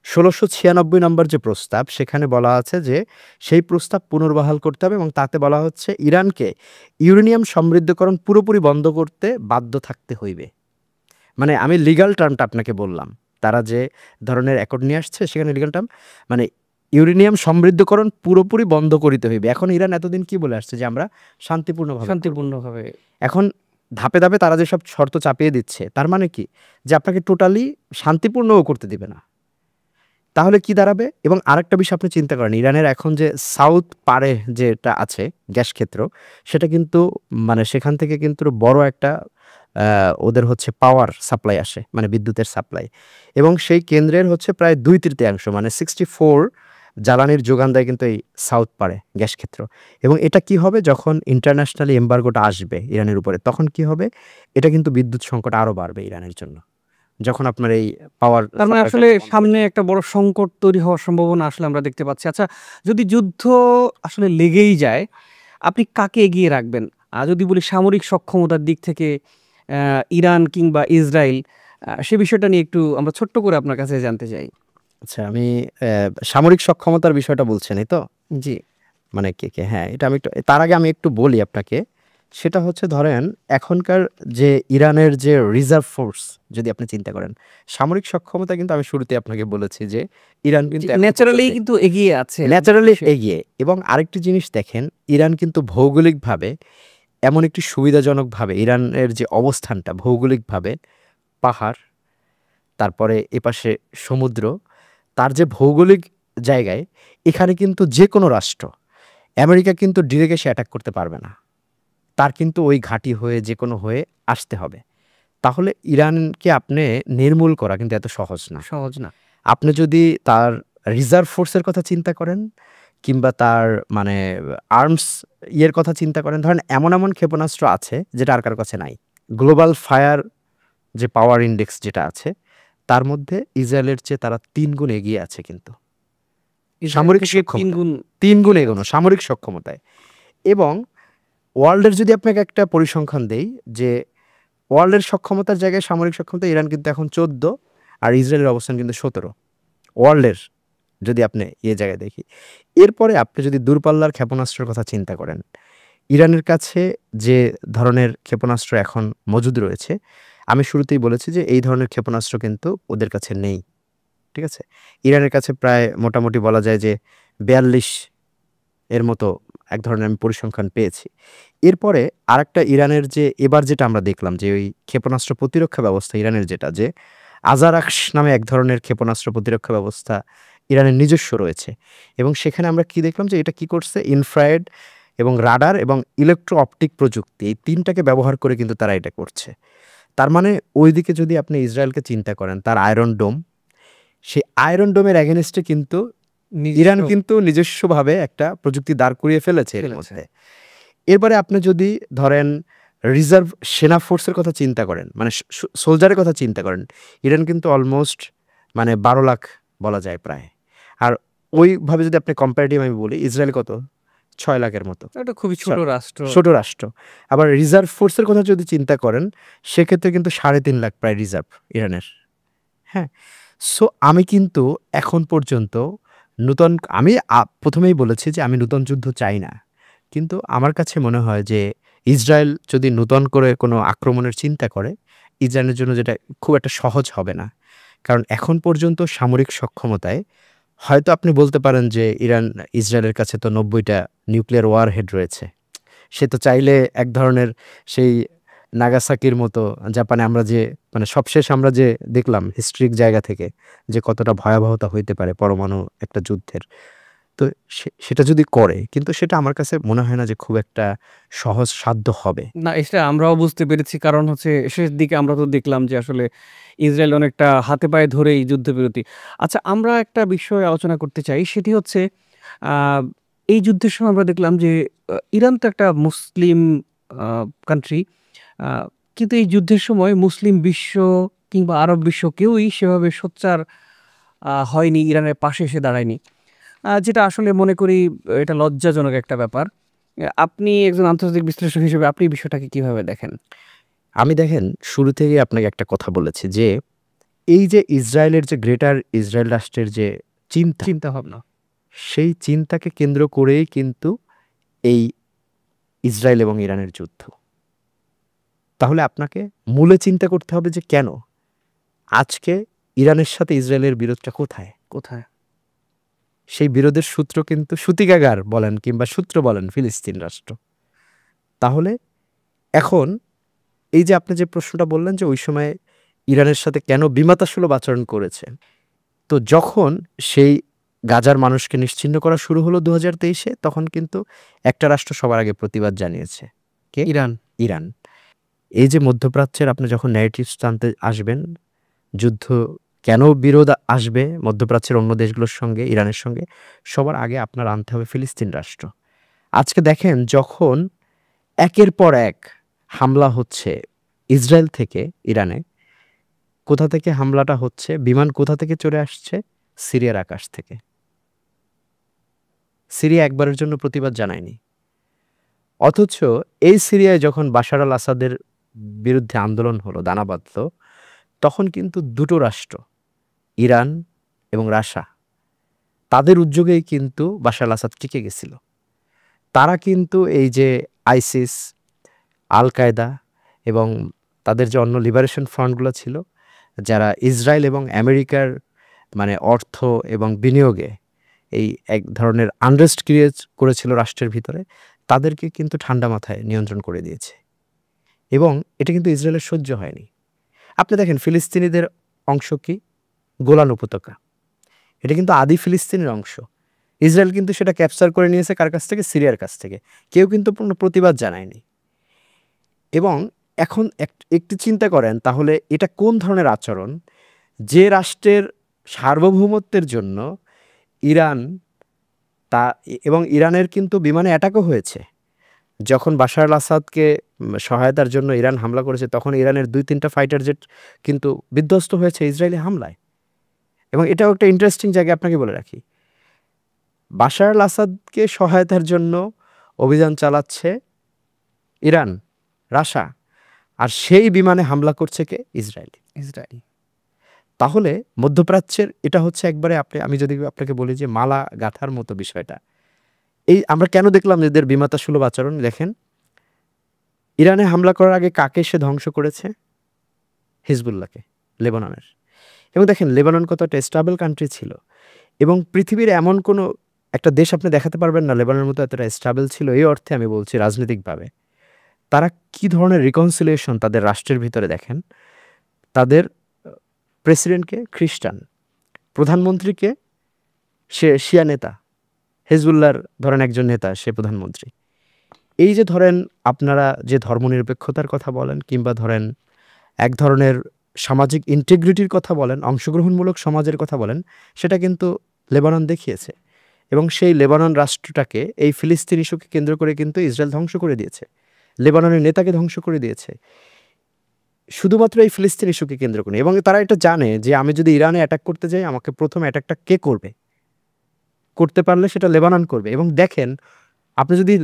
1696 নম্বর যে প্রস্তাব, সেখানে বলা আছে যে সেই প্রস্তাব পুনর্বহাল করতে হবে, এবং তাতে বলা হচ্ছে ইরানকে ইউরেনিয়াম সমৃদ্ধকরণ পুরোপুরি বন্ধ করতে বাধ্য থাকতে হইবে। মানে আমি লিগ্যাল টার্মটা আপনাকে বললাম, তারা যে ধরনের অ্যাকর্ড নিয়ে আসছে সেখানে লিগ্যাল টার্ম মানে ইউরেনিয়াম সমৃদ্ধকরণ পুরোপুরি বন্ধ করিতে হইবে। এখন ইরান এতদিন কি বলে আসছে যে আমরা শান্তিপূর্ণভাবে। এখন ধাপে ধাপে তারা যেসব শর্ত চাপিয়ে দিচ্ছে তার মানে কি যে আপনাকে টোটালি শান্তিপূর্ণও করতে দিবে না, তাহলে কি দাঁড়াবে? এবং আরেকটা বিষয় আপনি চিন্তা করেন, ইরানের এখন যে সাউথ পারে যেটা আছে গ্যাস ক্ষেত্র, সেটা কিন্তু মানে সেখান থেকে কিন্তু বড় একটা ওদের হচ্ছে পাওয়ার সাপ্লাই আসে, মানে বিদ্যুতের সাপ্লাই, এবং সেই কেন্দ্রের হচ্ছে প্রায় 2/3 মানে 64 জ্বালানির যোগান দেয় কিন্তু এই সাউথ পারে গ্যাস ক্ষেত্র। এবং এটা কি হবে যখন ইন্টারন্যাশনালি এমবার্গোটা আসবে ইরানের উপরে, তখন কি হবে? এটা কিন্তু বিদ্যুৎ সংকট আরও বাড়বে ইরানের জন্য, যখন আপনার এই পাওয়ার তার মানে আসলে সামনে একটা বড় সংকট তৈরি হওয়ার সম্ভাবনা আসলে আমরা দেখতে পাচ্ছি। আচ্ছা, যদি যুদ্ধ আসলে লেগেই যায়, আপনি কাকে এগিয়ে রাখবেন? আর যদি বলি সামরিক সক্ষমতার দিক থেকে ইরান কিংবা ইসরায়েল, সে বিষয়টা নিয়ে একটু আমরা ছোট্ট করে আপনার কাছে জানতে চাই। আচ্ছা, আমি সামরিক সক্ষমতার বিষয়টা বলছেন এই তো? জি। মানে কে হ্যাঁ, এটা আমি একটু তার আগে আমি একটু বলি আপনাকে। সেটা হচ্ছে ধরেন এখনকার যে ইরানের যে রিজার্ভ ফোর্স যদি আপনি চিন্তা করেন, সামরিক সক্ষমতা কিন্তু আমি শুরুতে আপনাকে বলেছি যে ইরান কিন্তু ন্যাচারালি কিন্তু এগিয়ে আছে। ন্যাচারালি এগিয়ে। এবং আরেকটি জিনিস দেখেন, ইরান কিন্তু ভৌগোলিকভাবে এমন একটি সুবিধাজনকভাবে ইরানের যে অবস্থানটা ভৌগোলিকভাবে পাহাড়, তারপরে এপাশে সমুদ্র, তার যে ভৌগোলিক জায়গায় এখানে কিন্তু যে কোনো রাষ্ট্র, আমেরিকা কিন্তু ডিরেক্ট এসে অ্যাটাক করতে পারবে না, তার কিন্তু ওই ঘাঁটি হয়ে যে কোনো হয়ে আসতে হবে। তাহলে ইরানকে আপনি নির্মূল করা কিন্তু এত সহজ না। আপনি যদি তার রিজার্ভ ফোর্সের কথা চিন্তা করেন কিংবা তার মানে আর্মস ইয়ের কথা চিন্তা করেন, ধরেন এমন এমন ক্ষেপণাস্ত্র আছে যেটা আর কারো কাছে নাই। গ্লোবাল ফায়ার যে পাওয়ার ইন্ডেক্স যেটা আছে তার মধ্যে ইসরায়েলের চেয়ে তারা 3 গুণ এগিয়ে আছে কিন্তু সামরিক তিন গুণ এগোনো সামরিক সক্ষমতায়। এবং ওয়ার্ল্ডের যদি আপনাকে একটা পরিসংখ্যান দেই যে ওয়ার্ল্ডের সক্ষমতার জায়গায় সামরিক সক্ষমতা ইরান কিন্তু এখন 14 আর ইসরায়েলের অবস্থান কিন্তু 17 ওয়ার্ল্ডের, যদি আপনি জায়গায় দেখি। এরপরে আপনি যদি দূরপাল্লার ক্ষেপণাস্ত্রের কথা চিন্তা করেন, ইরানের কাছে যে ধরনের ক্ষেপণাস্ত্র এখন মজুদ রয়েছে, আমি শুরুতেই বলেছি যে এই ধরনের ক্ষেপণাস্ত্র কিন্তু ওদের কাছে নেই। ঠিক আছে, ইরানের কাছে প্রায় মোটামুটি বলা যায় যে 42 এর মতো এক ধরনের আমি পরিসংখ্যান পেয়েছি। এরপরে আরেকটা ইরানের যে এবার যেটা আমরা দেখলাম যে ওই ক্ষেপণাস্ত্র প্রতিরক্ষা ব্যবস্থা ইরানের যেটা যে আজারাক্স নামে এক ধরনের ক্ষেপণাস্ত্র প্রতিরক্ষা ব্যবস্থা ইরানের নিজস্ব রয়েছে। এবং সেখানে আমরা কি দেখলাম যে এটা কি করছে, ইনফ্রারেড এবং রাডার এবং ইলেকট্রো অপটিক প্রযুক্তি, এই তিনটাকে ব্যবহার করে কিন্তু তারা এটা করছে। তার মানে ওইদিকে যদি আপনি ইসরায়েলকে চিন্তা করেন, তার আয়রন ডোম, সেই আয়রন ডোমের অ্যাগেনস্টে কিন্তু ইরান কিন্তু নিজস্বভাবে একটা প্রযুক্তি দাঁড় করিয়ে ফেলেছে এর মধ্যে। এরপরে আপনি যদি ধরেন রিজার্ভ সেনা ফোর্সের কথা চিন্তা করেন, মানে সোলজারের কথা চিন্তা করেন, ইরান কিন্তু অলমোস্ট মানে 12 লাখ বলা যায় প্রায়। আর ওইভাবে যদি আপনি কম্পারেটিভ আমি বলি, ইসরায়েল কত, 6 লাখের মতো, এটা খুবই ছোট রাষ্ট্র। ছোট রাষ্ট্র। আবার রিজার্ভ ফোর্সের কথা যদি চিন্তা করেন, সেক্ষেত্রে কিন্তু 3.5 লাখ প্রায় রিজার্ভ ইরানের। হ্যাঁ, সো আমি কিন্তু এখন পর্যন্ত নূতন, আমি প্রথমেই বলেছি যে আমি নূতন যুদ্ধ চাই না, কিন্তু আমার কাছে মনে হয় যে ইসরায়েল যদি নূতন করে কোনো আক্রমণের চিন্তা করে, ইসরায়েলের জন্য যেটা খুব একটা সহজ হবে না। কারণ এখন পর্যন্ত সামরিক সক্ষমতায় হয়তো আপনি বলতে পারেন যে ইসরায়েলের কাছে তো 90টা নিউক্লিয়ার ওয়ার হেড রয়েছে, সে তো চাইলে এক ধরনের সেই নাগাসাকির মতো জাপানে আমরা যে মানে সবশেষ আমরা যে দেখলাম হিস্ট্রিক জায়গা থেকে যে কতটা ভয়াবহতা হইতে পারে পরমাণু একটা যুদ্ধের, তো সেটা যদি করে, কিন্তু সেটা আমার কাছে মনে হয় না যে খুব একটা সহজ সাধ্য হবে। না, এটা আমরাও বুঝতে পেরেছি। কারণ হচ্ছে শেষ দিকে আমরা তো দেখলাম যে আসলে ইসরায়েল অনেকটা হাতে পায়ে ধরে এই যুদ্ধবিরতি। আচ্ছা, আমরা একটা বিষয় আলোচনা করতে চাই, সেটি হচ্ছে আ এই যুদ্ধের সময় আমরা দেখলাম যে ইরান তো একটা মুসলিম কান্ট্রি। আ কিন্তু এই যুদ্ধের সময় মুসলিম বিশ্ব কিংবা আরব বিশ্ব কেউই সেভাবে সোচ্চার হয়নি, ইরানের পাশে এসে দাঁড়ায়নি। যেটা আসলে মনে করি এটা লজ্জাজনক একটা ব্যাপার। আপনি একজন আন্তর্জাতিক বিশ্লেষক হিসেবে আপনি বিষয়টাকে কিভাবে দেখেন? আমি দেখেন শুরু থেকেই আপনাকে একটা কথা বলেছি যে এই যে ইসরায়েলের যে গ্রেটার ইসরায়েল রাষ্ট্রের যে চিন্তা ভাবনা। সেই চিন্তাকে কেন্দ্র করেই কিন্তু এই ইসরায়েল এবং ইরানের যুদ্ধ। তাহলে আপনাকে মূলে চিন্তা করতে হবে যে কেন আজকে ইরানের সাথে ইসরায়েলের বিরোধটা কোথায়? কোথায়? সেই বিরোধের সূত্র কিন্তু সূতিকাগার বলেন কিংবা সূত্র বলেন ফিলিস্তিন রাষ্ট্র। তাহলে এখন এই যে আপনি যে প্রশ্নটা বললেন যে ওই সময় ইরানের সাথে কেন বিমাতাসুলভ আচরণ করেছে, তো যখন সেই গাজার মানুষকে নিশ্চিহ্ন করা শুরু হলো 2023-এ, তখন কিন্তু একটা রাষ্ট্র সবার আগে প্রতিবাদ জানিয়েছে, কে? ইরান। ইরান। এই যে মধ্যপ্রাচ্যের আপনি যখন ন্যারেটিভস টানতে আসবেন, যুদ্ধ কেন বিরোধ আসবে মধ্যপ্রাচ্যের অন্য দেশগুলোর সঙ্গে, ইরানের সঙ্গে, সবার আগে আপনার আনতে হবে ফিলিস্তিন রাষ্ট্র। আজকে দেখেন যখন একের পর এক হামলা হচ্ছে ইসরায়েল থেকে ইরানে, কোথা থেকে হামলাটা হচ্ছে, বিমান কোথা থেকে চলে আসছে? সিরিয়ার আকাশ থেকে। সিরিয়া একবারের জন্য প্রতিবাদ জানায়নি। অথচ এই সিরিয়ায় যখন বাশার আল আসাদের বিরুদ্ধে আন্দোলন হলো, দানা বাঁধল, তখন কিন্তু দুটো রাষ্ট্র, ইরান এবং রাশিয়া, তাদের উদ্যোগেই কিন্তু বাশার আল আসাদ টিকে গেছিল। তারা কিন্তু এই যে আইসিস, আল কায়দা এবং তাদের যে অন্য লিবারেশন ফ্রন্টগুলো ছিল, যারা ইসরায়েল এবং আমেরিকার মানে অর্থ এবং বিনিয়োগে এই এক ধরনের আনরেস্ট ক্রিয়েট করেছিল রাষ্ট্রের ভিতরে, তাদেরকে কিন্তু ঠান্ডা মাথায় নিয়ন্ত্রণ করে দিয়েছে। এবং এটা কিন্তু ইসরায়েলের সহ্য হয়নি। আপনি দেখেন ফিলিস্তিনিদের অংশ কি? গোলান উপত্যকা। এটা কিন্তু আদি ফিলিস্তিনের অংশ। ইসরায়েল কিন্তু সেটা ক্যাপচার করে নিয়েছে কার কাছ থেকে? সিরিয়ার কাছ থেকে। কেউ কিন্তু কোনো প্রতিবাদ জানায়নি। এবং এখন একটু চিন্তা করেন তাহলে এটা কোন ধরনের আচরণ, যে রাষ্ট্রের সার্বভৌমত্বের জন্য ইরান তা, এবং ইরানের কিন্তু বিমানে অ্যাটাকও হয়েছে। যখন বাশার আল আসাদকে সহায়তার জন্য ইরান হামলা করেছে, তখন ইরানের 2-3টা ফাইটার জেট কিন্তু বিধ্বস্ত হয়েছে ইসরায়েলি হামলায়। এবং এটাও একটা ইন্টারেস্টিং জায়গা আপনাকে বলে রাখি, বাশার আল আসাদকে সহায়তার জন্য অভিযান চালাচ্ছে ইরান, রাশিয়া, আর সেই বিমানে হামলা করছে কে? ইসরায়েল। তাহলে মধ্যপ্রাচ্যের এটা হচ্ছে একবারে আমি যদি আপনাকে বলি যে মালা গাঁথার মতো বিষয়টা। এই আমরা কেন দেখলাম এদের বিমাতাসুলভ আচরণ? দেখেন, ইরানে হামলা করার আগে কাকে সে ধ্বংস করেছে? হিজবুল্লাহকে, লেবাননের। এবং দেখেন লেবানন কত একটা স্টেবল কান্ট্রি ছিল, এবং পৃথিবীর এমন কোনো একটা দেশ আপনি দেখাতে পারবেন না লেবাননের মতো এতটা স্টেবল ছিল, এই অর্থে আমি বলছি রাজনৈতিকভাবে। তারা কি ধরনের রিকনসিলিয়েশন তাদের রাষ্ট্রের ভিতরে দেখেন। তাদের প্রেসিডেন্টকে খ্রিস্টান, প্রধানমন্ত্রীকে সে শিয়া নেতা, হেজবুল্লাহর ধরেন একজন নেতা, সে প্রধানমন্ত্রী। এই যে ধরেন আপনারা যে ধর্মনিরপেক্ষতার কথা বলেন কিংবা ধরেন এক ধরনের সামাজিক ইন্টিগ্রিটির কথা বলেন, অংশগ্রহণমূলক সমাজের কথা বলেন, সেটা কিন্তু লেবানন দেখিয়েছে। এবং সেই লেবানন রাষ্ট্রটাকে এই ফিলিস্তিন ইস্যুকে কেন্দ্র করে কিন্তু ইসরায়েল ধ্বংস করে দিয়েছে, লেবাননের নেতাকে ধ্বংস করে দিয়েছে শুধুমাত্র এই ফিলিস্তিন ইস্যুকে কেন্দ্র করে। এবং তারা এটা জানে যে আমি যদি ইরানে অ্যাটাক করতে যাই, আমাকে প্রথম অ্যাটাকটা কে করবে, করতে পারলে সেটা লেবানন করবে। এবং দেখেন, আপনি যদি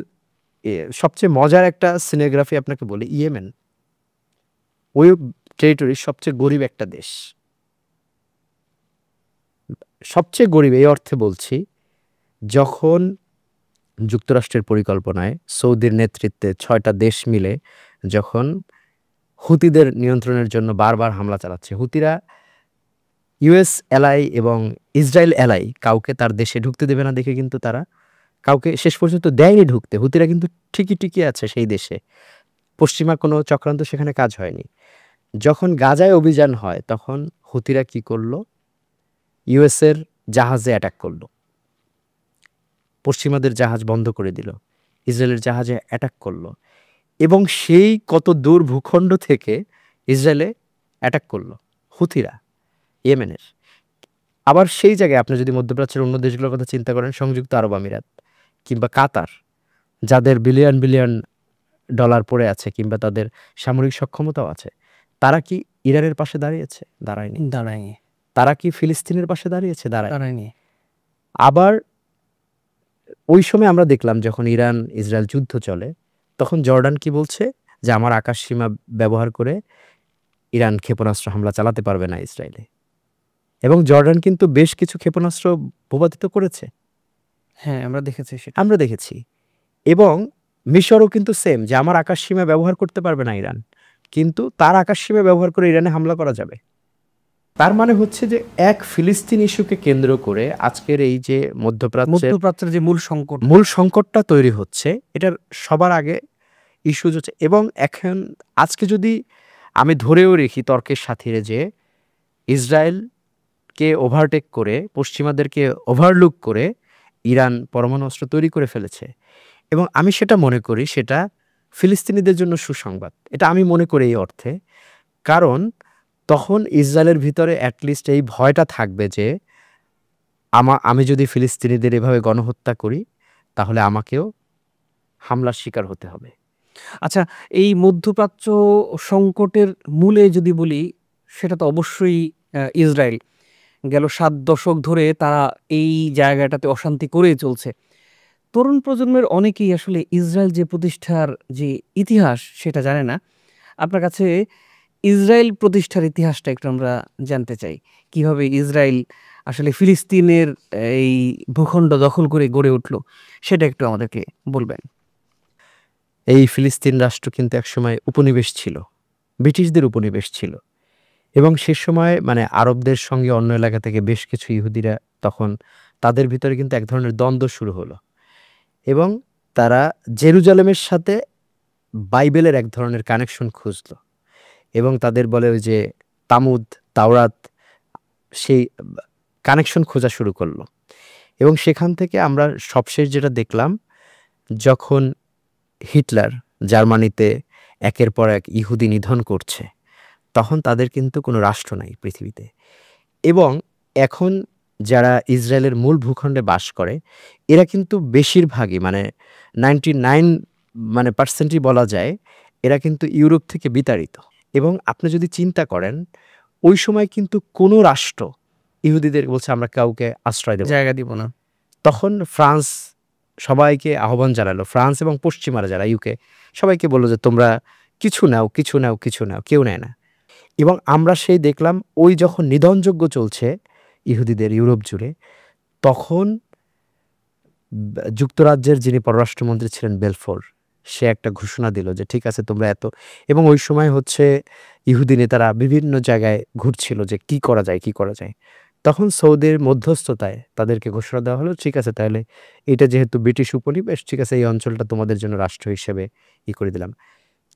সবচেয়ে মজার একটা সিনেগ্রাফি আপনাকে বলি, ইয়েমেন ওই টেরিটরির সবচেয়ে গরিব একটা দেশ, সবচেয়ে গরিব এই অর্থে বলছি, যখন যুক্তরাষ্ট্রের পরিকল্পনায় সৌদির নেতৃত্বে 6টা দেশ মিলে যখন হুতিদের নিয়ন্ত্রণের জন্য বারবার হামলা চালাচ্ছে, হুতিরা ইউএস এলাই এবং ইসরায়েল এলাই কাউকে তার দেশে ঢুকতে দেবে না দেখে কিন্তু তারা কাউকে শেষ পর্যন্ত দেয়নি ঢুকতে। হুতিরা কিন্তু ঠিকই টিকে আছে সেই দেশে, পশ্চিমা কোনো চক্রান্ত সেখানে কাজ হয়নি। যখন গাজায় অভিযান হয় তখন হুতিরা কি করলো, ইউএসের জাহাজে অ্যাটাক করলো, পশ্চিমাদের জাহাজ বন্ধ করে দিল, ইসরায়েলের জাহাজে অ্যাটাক করলো। এবং সেই কত দূর ভূখণ্ড থেকে ইসরায়েলে অ্যাটাক করলো হুতিরা, ইয়েমেনের। আবার সেই জায়গায় আপনি যদি মধ্যপ্রাচ্যের অন্য দেশগুলোর কথা চিন্তা করেন, সংযুক্ত আরব আমিরাত কিংবা কাতার, যাদের বিলিয়ন বিলিয়ন ডলার পড়ে আছে কিংবা তাদের সামরিক সক্ষমতাও আছে, তারা কি ইরানের পাশে দাঁড়িয়েছে? দাঁড়ায়নি। দাঁড়ায়নি। তারা কি ফিলিস্তিনের পাশে দাঁড়িয়েছে? দাঁড়ায়নি। আবার ওই সময় আমরা দেখলাম যখন ইরান ইসরায়েল যুদ্ধ চলে, তখন জর্ডান কি বলছে যে আমার আকাশ সীমা ব্যবহার করে ইরান ক্ষেপণাস্ত্র হামলা চালাতে পারবে না ইসরায়েলে। এবং জর্ডান কিন্তু বেশ কিছু ক্ষেপণাস্ত্র ভূপাতিত করেছে, হ্যাঁ, আমরা দেখেছি সেটা। আমরা দেখেছি। এবং মিশরও কিন্তু সেম, যে আমার আকাশ সীমা ব্যবহার করতে পারবে না ইরান, কিন্তু তার আকাশ সীমা ব্যবহার করে ইরানে হামলা করা যাবে। তার মানে হচ্ছে যে এক ফিলিস্তিন ইস্যুকে কেন্দ্র করে আজকের এই যে মধ্যপ্রাচ্যের যে মূল সংকটটা তৈরি হচ্ছে, এটার সবার আগে ইস্যুজ হচ্ছে। এবং এখন আজকে যদি আমি ধরেও রেখি তর্কের সাথীরে যে ইসরায়েলকে ওভারটেক করে, পশ্চিমাদেরকে ওভারলুক করে ইরান পরমাণু অস্ত্র তৈরি করে ফেলেছে, এবং আমি সেটা মনে করি সেটা ফিলিস্তিনিদের জন্য সুসংবাদ। এটা আমি মনে করি এই অর্থে, কারণ তখন ইসরায়েলের ভিতরে অ্যাটলিস্ট এই ভয়টা থাকবে যে আমি যদি ফিলিস্তিনিদের এভাবে গণহত্যা করি তাহলে আমাকেও হামলার শিকার হতে হবে। আচ্ছা, এই মধ্যপ্রাচ্য সংকটের মূলে যদি বলি, সেটা তো অবশ্যই ইসরায়েল। গেল 7 দশক ধরে তারা এই জায়গাটাতে অশান্তি করেই চলছে। তরুণ প্রজন্মের অনেকেই আসলে ইসরায়েল যে প্রতিষ্ঠার যে ইতিহাস সেটা জানে না। আপনার কাছে ইসরায়েল প্রতিষ্ঠার ইতিহাসটা একটু আমরা জানতে চাই। কিভাবে ইসরায়েল আসলে ফিলিস্তিনের এই ভূখণ্ড দখল করে গড়ে উঠল, সেটা একটু আমাদেরকে বলবেন। এই ফিলিস্তিন রাষ্ট্র কিন্তু একসময় উপনিবেশ ছিল, ব্রিটিশদের উপনিবেশ ছিল। এবং সে সময় মানে আরবদের সঙ্গে অন্য এলাকা থেকে বেশ কিছু ইহুদিরা, তখন তাদের ভিতরে কিন্তু এক ধরনের দ্বন্দ্ব শুরু হলো। এবং তারা জেরুজালেমের সাথে বাইবেলের এক ধরনের কানেকশন খুঁজলো। এবং তাদের বলে ওই যে তামুদ, তাওরাত, সেই কানেকশন খোঁজা শুরু করলো। এবং সেখান থেকে আমরা সবশেষ যেটা দেখলাম, যখন হিটলার জার্মানিতে একের পর এক ইহুদি নিধন করছে, তখন তাদের কিন্তু কোনো রাষ্ট্র নাই পৃথিবীতে। এবং এখন যারা ইসরায়েলের মূল ভূখণ্ডে বাস করে, এরা কিন্তু বেশিরভাগই মানে 99% বলা যায় এরা কিন্তু ইউরোপ থেকে বিতাড়িত। এবং আপনি যদি চিন্তা করেন, ওই সময় কিন্তু কোনো রাষ্ট্র ইহুদিদের বলছে আমরা কাউকে আশ্রয় দেব, জায়গা দিব না। তখন ফ্রান্স সবাইকে আহ্বান জানালো, ফ্রান্স এবং পশ্চিমারা যারা ইউকে, সবাইকে বললো যে তোমরা কিছু নাও, কেউ নেয় না। এবং আমরা সেই দেখলাম ওই যখন নিধনযজ্ঞ চলছে ইহুদিদের ইউরোপ জুড়ে, তখন যুক্তরাজ্যের যিনি পররাষ্ট্রমন্ত্রী ছিলেন বেলফোর, সে একটা ঘোষণা দিল যে ঠিক আছে তোমরা এত। এবং ওই সময় হচ্ছে ইহুদি নেতারা বিভিন্ন জায়গায় ঘুরছিল যে কি করা যায়। তখন সৌদির মধ্যস্থতায় তাদেরকে ঘোষণা দেওয়া হলো, ঠিক আছে তাহলে এটা যেহেতু ব্রিটিশ উপনিবেশ, ঠিক আছে এই অঞ্চলটা তোমাদের জন্য রাষ্ট্র হিসেবে করে দিলাম।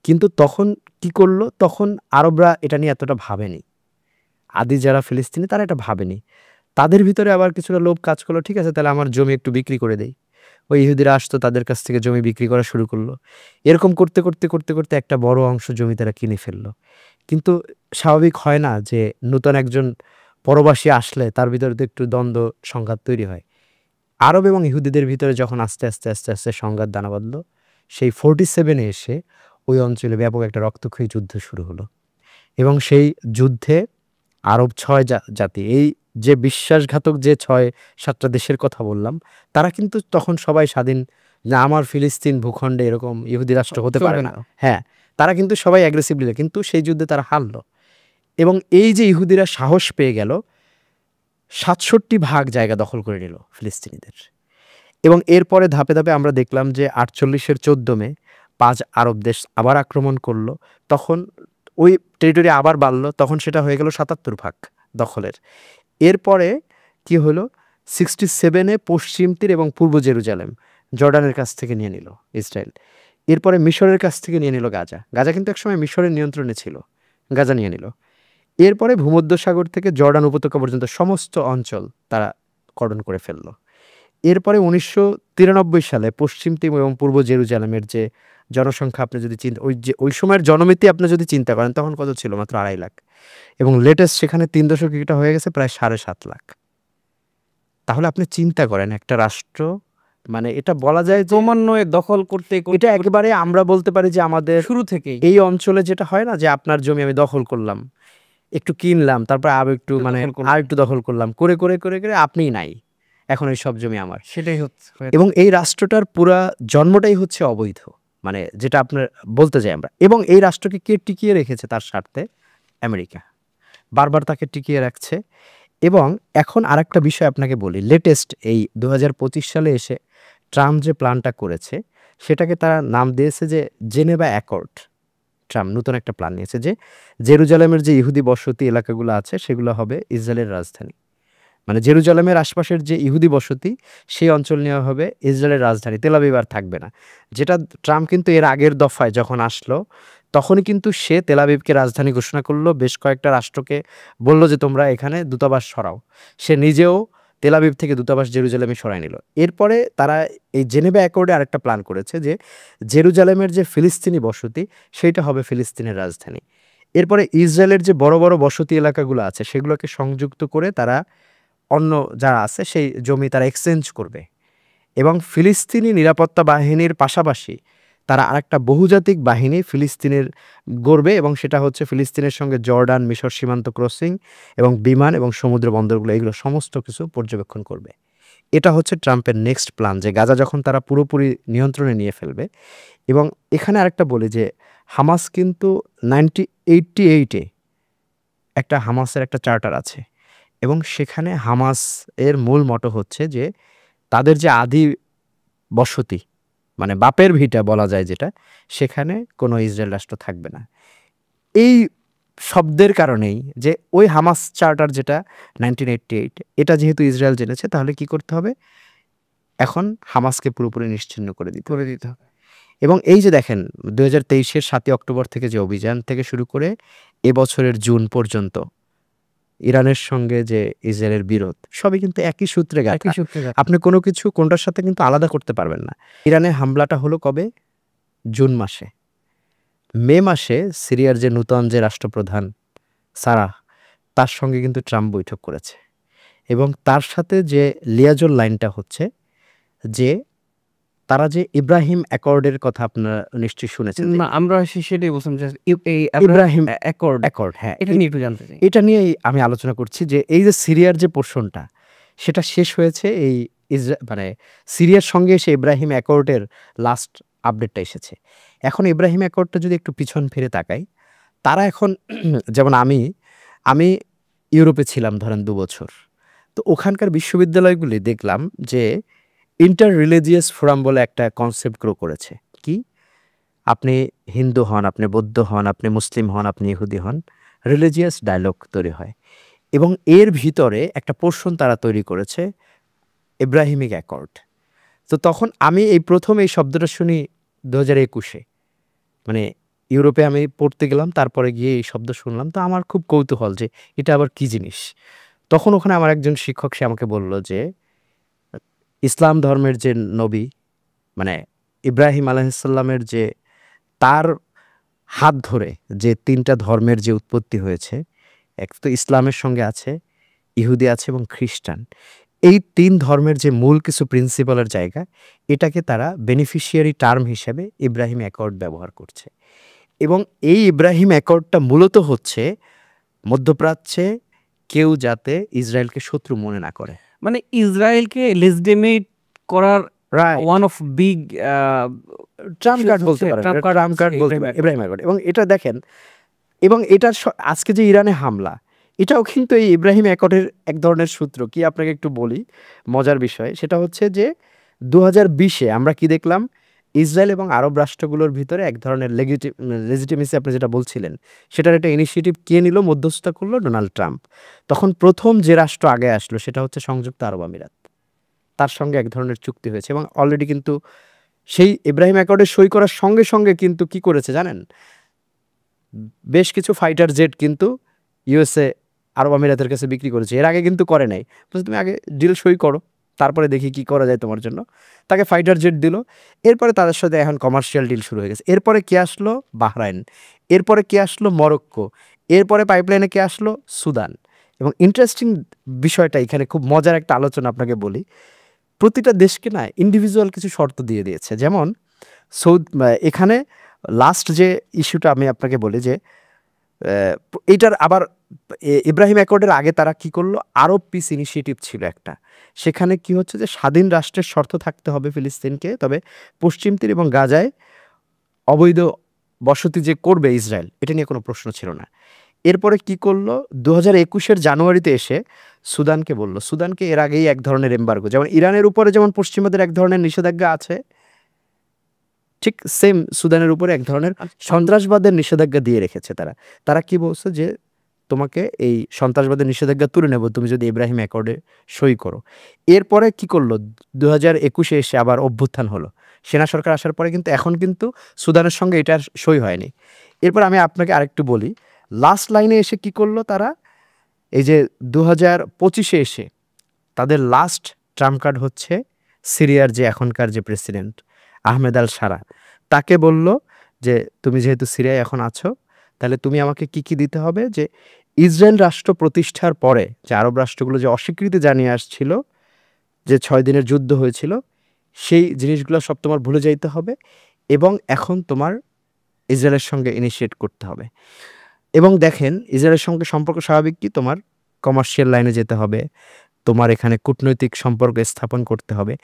কিন্তু তখন কি করলো, তখন আরবরা এটা নিয়ে এতটা ভাবেনি, আদি যারা ফিলিস্তিনি তারা এটা ভাবেনি। তাদের ভিতরে আবার কিছুটা লোভ কাজ করলো, ঠিক আছে তাহলে আমার জমি একটু বিক্রি করে দেই। ওই ইহুদিরা আসতো, তাদের কাছ থেকে জমি বিক্রি করা শুরু করলো। এরকম করতে করতে করতে করতে একটা বড় অংশ জমি তারা কিনে ফেললো। কিন্তু স্বাভাবিক হয় না যে নূতন একজন পরবাসী আসলে তার ভিতরে তো একটু দ্বন্দ্ব সংঘাত তৈরি হয়। আরব এবং ইহুদিদের ভিতরে যখন আস্তে আস্তে আস্তে আস্তে সংঘাত দানা বাঁধল, সেই 47-এ এসে ওই অঞ্চলে ব্যাপক একটা রক্তক্ষয়ী যুদ্ধ শুরু হলো। এবং সেই যুদ্ধে আরব ৬ জাতি, এই যে বিশ্বাসঘাতক যে ৬-৭টা দেশের কথা বললাম, তারা কিন্তু তখন সবাই স্বাধীন, যে আমার ফিলিস্তিন ভূখণ্ডে এরকম ইহুদি রাষ্ট্র হতে পারে চলবে না। না। হ্যাঁ, তারা কিন্তু সবাই অ্যাগ্রেসিভলি, কিন্তু সেই যুদ্ধে তারা হারল। এবং এই যে ইহুদিরা সাহস পেয়ে গেল, ৬৭ ভাগ জায়গা দখল করে নিল ফিলিস্তিনিদের। এবং এরপরে ধাপে ধাপে আমরা দেখলাম যে ৪৮-এর ১৪ মে ৫ আরব দেশ আবার আক্রমণ করলো। তখন ওই টেরিটরি আবার বাড়ল, তখন সেটা হয়ে গেল ৭৭ ভাগ দখলের। এরপরে কি হলো, 67-এ পশ্চিম তীর এবং পূর্ব জেরুজালেম জর্ডানের কাছ থেকে নিয়ে নিল ইসরায়েল। এরপরে মিশরের কাছ থেকে নিয়ে নিল গাজা। গাজা কিন্তু একসময় মিশরের নিয়ন্ত্রণে ছিল, গাজা নিয়ে নিল। এরপরে ভূমধ্যসাগর থেকে জর্ডান উপত্যকা পর্যন্ত সমস্ত অঞ্চল তারা কর্ডন করে ফেলল। এরপরে ১৯৯৩ সালে পশ্চিম তীর এবং পূর্ব জেরুজালেমের যে জনসংখ্যা, আপনি যদি ওই সময়ের জনমিতি আপনি যদি চিন্তা করেন, তখন কত ছিল? মাত্র ২.৫ লাখ। এবং লেটেস্ট সেখানে ৩ দশক কিছুটা হয়ে গেছে প্রায় ৭.৫ লাখ। তাহলে আপনি চিন্তা করেন একটা রাষ্ট্র, মানে এটা বলা যায় যে ক্রমান্বয়ে দখল করতে এটা একেবারে আমরা বলতে পারি যে আমাদের শুরু থেকেই এই অঞ্চলে যেটা হয় না, যে আপনার জমি আমি দখল করলাম, একটু কিনলাম, তারপর আরো একটু মানে দখল করলাম। আর একটু দখল করলাম, করে করে করে করে আপনিই নাই, এখন এই সব জমি আমার। সেটাই হচ্ছে। এবং এই রাষ্ট্রটার পুরা জন্মটাই হচ্ছে অবৈধ, মানে যেটা আপনার বলতে যাই আমরা। এবং এই রাষ্ট্রকে কে টিকিয়ে রেখেছে তার স্বার্থে? আমেরিকা বারবার তাকে টিকিয়ে রাখছে। এবং এখন আরেকটা বিষয় আপনাকে বলি, লেটেস্ট এই ২০২৫ সালে এসে ট্রাম্প যে প্ল্যানটা করেছে, সেটাকে তারা নাম দিয়েছে যে জেনেভা অ্যাকর্ড। ট্রাম্প নতুন একটা প্ল্যান নিয়েছে যে জেরুজালেমের যে ইহুদি বসতি এলাকাগুলো আছে সেগুলো হবে ইসরায়েলের রাজধানী। মানে জেরুজালেমের আশপাশের যে ইহুদি বসতি, সেই অঞ্চল নেওয়া হবে ইসরায়েলের রাজধানী, তেল আবিব আর থাকবে না। যেটা ট্রাম্প কিন্তু এর আগের দফায় যখন আসলো, তখনই কিন্তু সে তেল আবিবকে রাজধানী ঘোষণা করলো, বেশ কয়েকটা রাষ্ট্রকে বলল যে তোমরা এখানে দূতাবাস সরাও। সে নিজেও তেল আবিব থেকে দূতাবাস জেরুজালেমে সরাই নিল। এরপরে তারা এই জেনেভা অ্যাকর্ডে আরেকটা প্ল্যান করেছে যে জেরুজালেমের যে ফিলিস্তিনি বসতি, সেইটা হবে ফিলিস্তিনের রাজধানী। এরপরে ইসরায়েলের যে বড় বড় বসতি এলাকাগুলো আছে সেগুলোকে সংযুক্ত করে তারা অন্য যারা আছে সেই জমি তারা এক্সচেঞ্জ করবে। এবং ফিলিস্তিনি নিরাপত্তা বাহিনীর পাশাপাশি তারা আরেকটা বহুজাতিক বাহিনী ফিলিস্তিনের গড়বে, এবং সেটা হচ্ছে ফিলিস্তিনের সঙ্গে জর্ডান মিশর সীমান্ত ক্রসিং এবং বিমান এবং সমুদ্র বন্দরগুলো, এগুলো সমস্ত কিছু পর্যবেক্ষণ করবে। এটা হচ্ছে ট্রাম্পের নেক্সট প্ল্যান, যে গাজা যখন তারা পুরোপুরি নিয়ন্ত্রণে নিয়ে ফেলবে। এবং এখানে আরেকটা বলি যে হামাস কিন্তু 1988-এ একটা হামাসের একটা চার্টার আছে, এবং সেখানে হামাস এর মূল মটো হচ্ছে যে তাদের যে আদি বসতি, মানে বাপের ভিটা বলা যায় যেটা, সেখানে কোনো ইসরায়েল রাষ্ট্র থাকবে না। এই শব্দের কারণেই যে ওই হামাস চার্টার যেটা 1988, এটা যেহেতু ইসরায়েল জেনেছে, তাহলে কি করতে হবে? এখন হামাসকে পুরোপুরি নিশ্চিহ্ন করে দিতে করে দিতে হবে। এবং এই যে দেখেন 2023-এর 7 অক্টোবর থেকে যে অভিযান থেকে শুরু করে এবছরের জুন পর্যন্ত ইরানের সঙ্গে যে ইসরায়েলের বিরোধ, সবই কিন্তু একই সূত্রে গাঁথা। একই সূত্রে গাঁথা। আপনি কোনো কিছু কোনটার সাথে কিন্তু আলাদা করতে পারবেন না। ইরানে হামলাটা হলো কবে? জুন মাসে। মে মাসে সিরিয়ার যে নূতন যে রাষ্ট্রপ্রধান সারাহ, তার সঙ্গে কিন্তু ট্রাম্প বৈঠক করেছে। এবং তার সাথে যে লিয়াজোল লাইনটা হচ্ছে যে তারা যে ইব্রাহিম অ্যাকর্ডের কথা আপনারা নিশ্চয়ই শুনেছেন। না, আমরা সেটাই বলছিলাম যে এই ইব্রাহিম অ্যাকর্ড, অ্যাকর্ড, হ্যাঁ, এটা নিয়ে একটু জানতে চাই। এটা নিয়েই আমি আলোচনা করছি যে এই যে সিরিয়ার যে পোর্শনটা, সেটা শেষ হয়েছে এই মানে সিরিয়ার সঙ্গে এসে ইব্রাহিম অ্যাকর্ডের লাস্ট আপডেটটা এসেছে। এখন ইব্রাহিম অ্যাকর্ডটা যদি একটু পিছন ফিরে তাকাই, তারা এখন যেমন আমি ইউরোপে ছিলাম ধরেন ২ বছর। তো ওখানকার বিশ্ববিদ্যালয়গুলি দেখলাম যে ইন্টার রিলিজিয়াস ফোরাম বলে একটা কনসেপ্ট গ্রো করেছে। কি? আপনি হিন্দু হন, আপনি বৌদ্ধ হন, আপনি মুসলিম হন, আপনি ইহুদি হন, রিলিজিয়াস ডায়ালগ তৈরি হয়। এবং এর ভিতরে একটা পোর্শন তারা তৈরি করেছে ইব্রাহিমিক অ্যাকর্ড। তো তখন আমি এই প্রথম এই শব্দটা শুনি 2021-এ, মানে ইউরোপে আমি পড়তে গেলাম, তারপরে গিয়ে এই শব্দ শুনলাম। তো আমার খুব কৌতূহল যে এটা আবার কি জিনিস। তখন ওখানে আমার একজন শিক্ষক সে আমাকে বলল যে ইসলাম ধর্মের যে নবী মানে ইব্রাহিম আলাইহিসসালামের যে তার হাত ধরে যে ৩টা ধর্মের যে উৎপত্তি হয়েছে, এক তো ইসলামের সঙ্গে আছে, ইহুদি আছে এবং খ্রিস্টান। এই ৩ ধর্মের যে মূল কিছু প্রিন্সিপালের জায়গা, এটাকে তারা বেনিফিশিয়ারি টার্ম হিসেবে ইব্রাহিম অ্যাকর্ড ব্যবহার করছে। এবং এই ইব্রাহিম অ্যাকর্ডটা মূলত হচ্ছে মধ্যপ্রাচ্যে কেউ যাতে ইসরায়েলকে শত্রু মনে না করে। মানে ইসরায়েলকে লেজিটিমেট করার right. One of big Trump card বলতে পারেন, ট্রাম্প কার্ড ট্রাম্প কার্ড বলতে পারেন, ইব্রাহিম অ্যাকর্ড। এবং এটা দেখেন, এবং এটার আজকে যে ইরানে হামলা, এটাও কিন্তু এই ইব্রাহিম অ্যাকর্ডের এক ধরনের সূত্র। কি আপনাকে একটু বলি মজার বিষয়, সেটা হচ্ছে যে 2020-এ আমরা কি দেখলাম, ইসরায়েল এবং আরব রাষ্ট্রগুলোর ভিতরে এক ধরনের লেজিটিমেসি আপনি যেটা বলছিলেন, সেটার একটা ইনিশিয়েটিভ কে নিল, মধ্যস্থতা করলো ডোনাল্ড ট্রাম্প। তখন প্রথম যে রাষ্ট্র আগে আসলো সেটা হচ্ছে সংযুক্ত আরব আমিরাত। তার সঙ্গে এক ধরনের চুক্তি হয়েছে এবং অলরেডি কিন্তু সেই ইব্রাহিম অ্যাকর্ডে সই করার সঙ্গে সঙ্গে কিন্তু কি করেছে জানেন, বেশ কিছু ফাইটার জেট কিন্তু ইউএসএ আরব আমিরাতের কাছে বিক্রি করেছে। এর আগে কিন্তু করে নাই, বলছে তুমি আগে ডিল সই করো, তারপরে দেখি কি করা যায় তোমার জন্য। তাকে ফাইটার জেট দিল, এরপরে তাদের সাথে এখন কমার্শিয়াল ডিল শুরু হয়ে গেছে। এরপরে কে আসলো, বাহরাইন, এরপরে কে আসলো, মরক্কো, এরপরে পাইপলাইনে কে আসলো, সুদান। এবং ইন্টারেস্টিং বিষয়টা এখানে খুব মজার একটা আলোচনা আপনাকে বলি, প্রতিটা দেশকে না ইন্ডিভিজুয়াল কিছু শর্ত দিয়ে দিয়েছে। যেমন এখানে লাস্ট যে ইস্যুটা আমি আপনাকে বলি যে এইটার আবার ইব্রাহিম অ্যাকর্ডের আগে তারা কি করলো, আরব পিস ইনিশিয়েটিভ ছিল একটা। সেখানে কি হচ্ছে যে স্বাধীন রাষ্ট্রের শর্ত থাকতে হবে ফিলিস্তিনকে, তবে পশ্চিম তীর এবং গাজায় অবৈধ বসতি যে করবে ইসরায়েল, এটা নিয়ে কোনো প্রশ্ন ছিল না। এরপরে কি করলো, 2021-এর জানুয়ারিতে এসে সুদানকে বলল, সুদানকে এর আগেই এক ধরনের এম্বার্গো, যেমন ইরানের উপরে যেমন পশ্চিমাদের এক ধরনের নিষেধাজ্ঞা আছে, ঠিক সেম সুদানের উপরে এক ধরনের সন্ত্রাসবাদের নিষেধাজ্ঞা দিয়ে রেখেছে তারা। তারা কি বলছে যে তোমাকে এই সন্ত্রাসবাদের নিষেধাজ্ঞা তুলে নেব তুমি যদি ইব্রাহিম অ্যাকর্ডে সই করো। এরপরে কি করলো, 2021-এ এসে আবার অভ্যুত্থান হলো, সেনা সরকার আসার পরে কিন্তু এখন কিন্তু সুদানের সঙ্গে এটার সই হয়নি। এরপর আমি আপনাকে আরেকটু বলি, লাস্ট লাইনে এসে কি করলো তারা, এই যে 2025-এ এসে তাদের লাস্ট ট্রাম্প কার্ড হচ্ছে সিরিয়ার যে এখনকার যে প্রেসিডেন্ট আহমেদ আল সারা, তাকে বলল যে তুমি যেহেতু সিরিয়ায় এখন আছো, তাহলে তুমি আমাকে কি কি দিতে হবে, যে ইসরায়েল রাষ্ট্র প্রতিষ্ঠার পরে যে আরব রাষ্ট্রগুলো যে অস্বীকৃতি জানিয়ে আসছিল, যে 6 দিনের যুদ্ধ হয়েছিল, সেই জিনিসগুলো সব তোমার ভুলে যাইতে হবে এবং এখন তোমার ইসরায়েলের সঙ্গে ইনিশিয়েট করতে হবে। এবং দেখেন ইসরায়েলের সঙ্গে সম্পর্ক স্বাভাবিক কি, তোমার কমার্শিয়াল লাইনে যেতে হবে, তোমার এখানে কূটনৈতিক সম্পর্ক স্থাপন করতে হবে।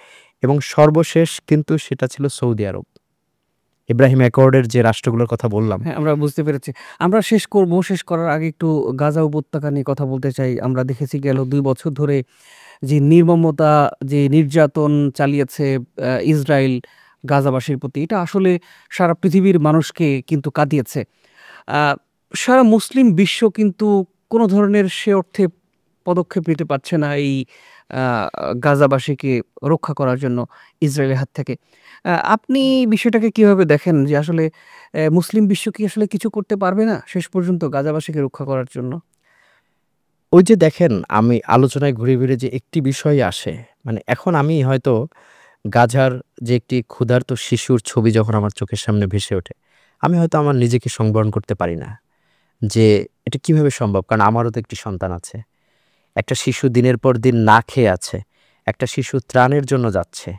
এবং সর্বশেষ কিন্তু সেটা ছিল সৌদি আরব, ইব্রাহিম অ্যাকর্ডের যে রাষ্ট্রগুলোর কথা বললাম। হ্যাঁ, আমরা বুঝতে পেরেছি। আমরা শেষ করব, শেষ করার আগে একটু গাজা উপত্যকা নিয়ে কথা বলতে চাই। আমরা দেখেছি গেল 2 বছর ধরে যে নির্মমতা, যে নির্যাতন চালিয়েছে ইসরায়েল গাজাবাসীর প্রতি, এটা আসলে সারা পৃথিবীর মানুষকে কিন্তু কাঁদিয়েছে। সারা মুসলিম বিশ্ব কিন্তু কোনো ধরনের সে অর্থে পদক্ষেপ নিতে পারছে না এই গাজাবাসীকে রক্ষা করার জন্য ইসরায়েলের হাত থেকে। আপনি বিষয়টাকে কিভাবে দেখেন, যে আসলে মুসলিম বিশ্ব কি আসলে কিছু করতে পারবে না শেষ পর্যন্ত গাজাবাসীকে রক্ষা করার জন্য? ওই যে দেখেন, আমি আলোচনায় ঘুরে ফিরে যে একটি বিষয় আসে, মানে এখন আমি হয়তো গাজার যে একটি ক্ষুধার্ত শিশুর ছবি যখন আমার চোখের সামনে ভেসে ওঠে, আমি হয়তো আমার নিজেকে সংবরণ করতে পারি না যে এটা কিভাবে সম্ভব, কারণ আমারও তো একটি সন্তান আছে। একটা শিশু দিনের পর দিন না খেয়ে আছে, একটা শিশু ত্রাণের জন্য যাচ্ছে,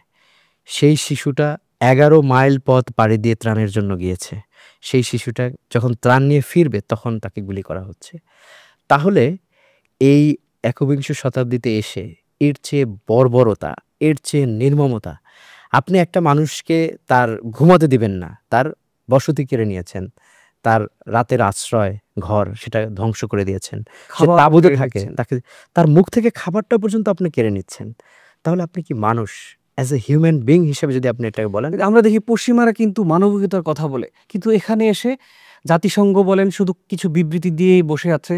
সেই শিশুটা 11 মাইল পথ পাড়ি দিয়ে ত্রাণের জন্য গিয়েছে, সেই শিশুটা যখন ত্রাণ নিয়ে ফিরবে তখন তাকে গুলি করা হচ্ছে। তাহলে এই একবিংশ শতাব্দীতে এসে এর চেয়ে বর্বরতা, এর চেয়ে নির্মমতা, আপনি একটা মানুষকে তার ঘুমাতে দিবেন না, তার বসতি কেড়ে নিয়েছেন, তার রাতের আশ্রয় ঘর সেটা ধ্বংস করে দিয়েছেন, সে খাবার তাঁবুতে কেড়ে থাকে, নিচ্ছেন। তাকে তার মুখ থেকে খাবারটা পর্যন্ত আপনি কেড়ে নিচ্ছেন। তাহলে আপনি কি মানুষ, অ্যাজ এ হিউম্যান বিং হিসেবে যদি আপনি এটাকে বলেন? আমরা দেখি পশ্চিমারা কিন্তু মানবিকতার কথা বলে, কিন্তু এখানে এসে জাতিসংঘ বলেন শুধু কিছু বিবৃতি দিয়েই বসে আছে।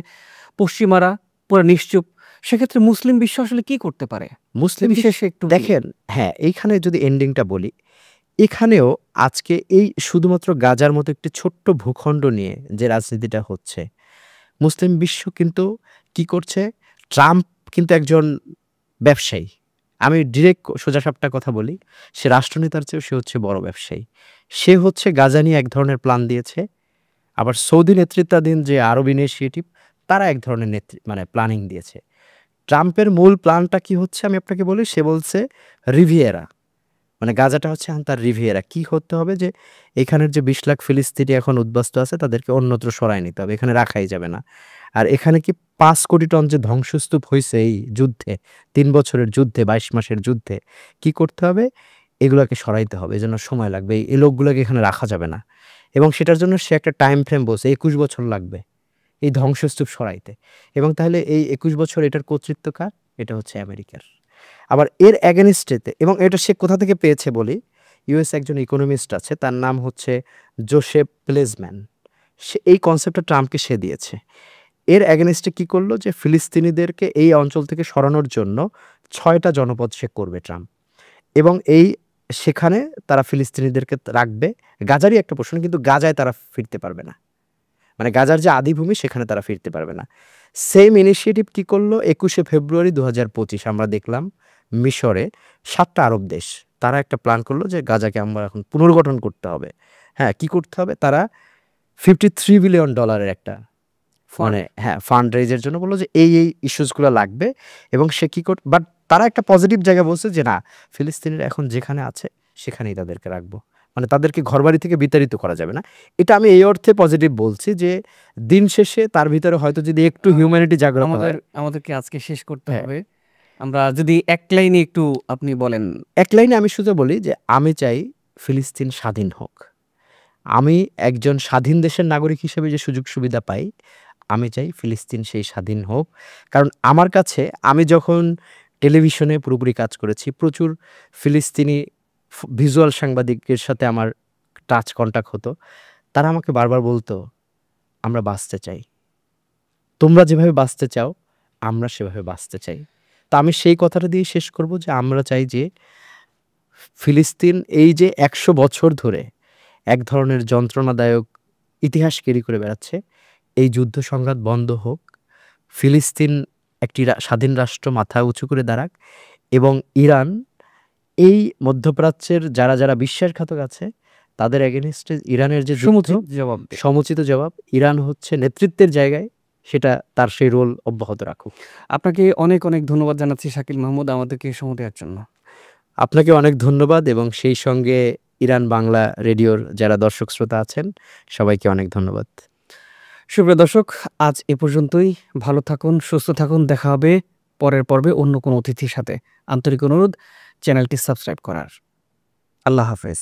পশ্চিমারা পুরো নিশ্চুপ। সেক্ষেত্রে মুসলিম বিশ্ব আসলে কি করতে পারে? মুসলিম বিশেষে একটু দেখেন, হ্যাঁ, এইখানে যদি এন্ডিংটা বলি, এখানেও আজকে এই শুধুমাত্র গাজার মতো একটি ছোট্ট ভূখণ্ড নিয়ে যে রাজনীতিটা হচ্ছে, মুসলিম বিশ্ব কিন্তু কি করছে, ট্রাম্প কিন্তু একজন ব্যবসায়ী। আমি ডিরেক্ট সোজাসাপটা কথা বলি, সে রাষ্ট্রনেতার চেয়েও সে হচ্ছে বড় ব্যবসায়ী। সে হচ্ছে গাজা নিয়ে এক ধরনের প্ল্যান দিয়েছে, আবার সৌদি নেতৃত্বাধীন যে আরব ইনিশিয়েটিভ তারা এক ধরনের মানে প্ল্যানিং দিয়েছে। ট্রাম্পের মূল প্ল্যানটা কি হচ্ছে আমি আপনাকে বলি, সে বলছে রিভিয়েরা, মানে গাজাটা হচ্ছে এখন তার রিভিয়েরা। কি করতে হবে যে এখানের যে ২০ লাখ ফিলিস্তিনি এখন উদ্বাস্তু আছে তাদেরকে অন্যত্র সরায় নিতে হবে, এখানে রাখাই যাবে না। আর এখানে কি ৫ কোটি টন যে ধ্বংসস্তূপ হয়েছে এই যুদ্ধে, ৩ বছরের যুদ্ধে, ২২ মাসের যুদ্ধে, কি করতে হবে, এগুলোকে সরাইতে হবে, এজন্য সময় লাগবে, এই লোকগুলোকে এখানে রাখা যাবে না। এবং সেটার জন্য সে একটা টাইম ফ্রেম বলছে ২১ বছর লাগবে এই ধ্বংসস্তূপ সরাইতে। এবং তাহলে এই ২১ বছর এটার কর্তৃত্ব কার? এটা হচ্ছে আমেরিকার। আবার এর অ্যাগেনিস্টেতে, এবং এটা সে কোথা থেকে পেয়েছে বলি, ইউএস একজন ইকোনমিস্ট আছে, তার নাম হচ্ছে জোসেফ প্লেজম্যান। সে এই কনসেপ্টটা ট্রাম্পকে সে দিয়েছে। এর অ্যাগেনিস্টে কি করলো, যে ফিলিস্তিনিদেরকে এই অঞ্চল থেকে সরানোর জন্য ৬টা জনপদ সে করবে ট্রাম্প, এবং সেখানে তারা ফিলিস্তিনিদেরকে রাখবে। গাজারই একটা পোর্শন, কিন্তু গাজায় তারা ফিরতে পারবে না, মানে গাজার যে আদিভূমি সেখানে তারা ফিরতে পারবে না। সেম ইনিশিয়েটিভ কি করলো ২১শে ফেব্রুয়ারি ২০২৫ আমরা দেখলাম মিশরে ৭টা আরব দেশ তারা একটা প্ল্যান করলো যে গাজাকে আমরা এখন পুনর্গঠন করতে হবে। হ্যাঁ, কি করতে হবে, তারা $53 বিলিয়ন একটা মানে ফান্ড রেজের জন্য বললো যে এই ইস্যুসগুলো লাগবে। এবং সে কি বাট তারা একটা পজিটিভ জায়গা বলছে যে না, ফিলিস্তিনিরা এখন যেখানে আছে সেখানেই তাদেরকে রাখবো, মানে তাদেরকে ঘরবাড়ি থেকে বিতাড়িত করা যাবে না। এটা আমি এই অর্থে পজিটিভ বলছি যে দিন শেষে তার ভিতরে হয়তো যদি একটু হিউম্যানিটি জাগ্রত হয়। আমাদেরকে আজকে শেষ করতে হবে, আমরা যদি এক লাইনে একটু আপনি বলেন। এক লাইনে আমি শুধু বলি যে আমি চাই ফিলিস্তিন স্বাধীন হোক। আমি একজন স্বাধীন দেশের নাগরিক হিসেবে যে সুযোগ সুবিধা পাই, আমি চাই ফিলিস্তিন সেই স্বাধীন হোক। কারণ আমার কাছে, আমি যখন টেলিভিশনে পুরোপুরি কাজ করেছি, প্রচুর ফিলিস্তিনি ভিজুয়াল সাংবাদিকের সাথে আমার টাচ কন্ট্যাক্ট হতো। তারা আমাকে বারবার বলতো আমরা বাঁচতে চাই, তোমরা যেভাবে বাঁচতে চাও আমরা সেভাবে বাঁচতে চাই। তো আমি সেই কথাটা দিয়ে শেষ করব যে আমরা চাই যে ফিলিস্তিন এই যে ১০০ বছর ধরে এক ধরনের যন্ত্রণাদায়ক ইতিহাস ক্যারি করে বেড়াচ্ছে, এই যুদ্ধ সংঘাত বন্ধ হোক, ফিলিস্তিন একটি স্বাধীন রাষ্ট্র মাথা উঁচু করে দাঁড়াক, এবং ইরান এই মধ্যপ্রাচ্যের যারা যারা বিশ্বাসঘাতক আছে তাদের এগেনস্টে ইরানের যে সমুচিত জবাব, ইরান হচ্ছে নেতৃত্বের জায়গায়, সেটা তার সেই রোল অব্যাহত রাখুক। আপনাকে অনেক অনেক ধন্যবাদ জানাচ্ছি শাকিল মাহমুদ, আমাদেরকে সময় দেওয়ার জন্য। আপনাকে অনেক ধন্যবাদ, এবং সেই সঙ্গে ইরান বাংলা রেডিওর যারা দর্শক শ্রোতা আছেন সবাইকে অনেক ধন্যবাদ। সুপ্রিয় দর্শক, আজ এ পর্যন্তই। ভালো থাকুন, সুস্থ থাকুন। দেখা হবে পরের পর্বে অন্য কোনো অতিথির সাথে। আন্তরিক অনুরোধ চ্যানেলটি সাবস্ক্রাইব করার। আল্লাহ হাফেজ।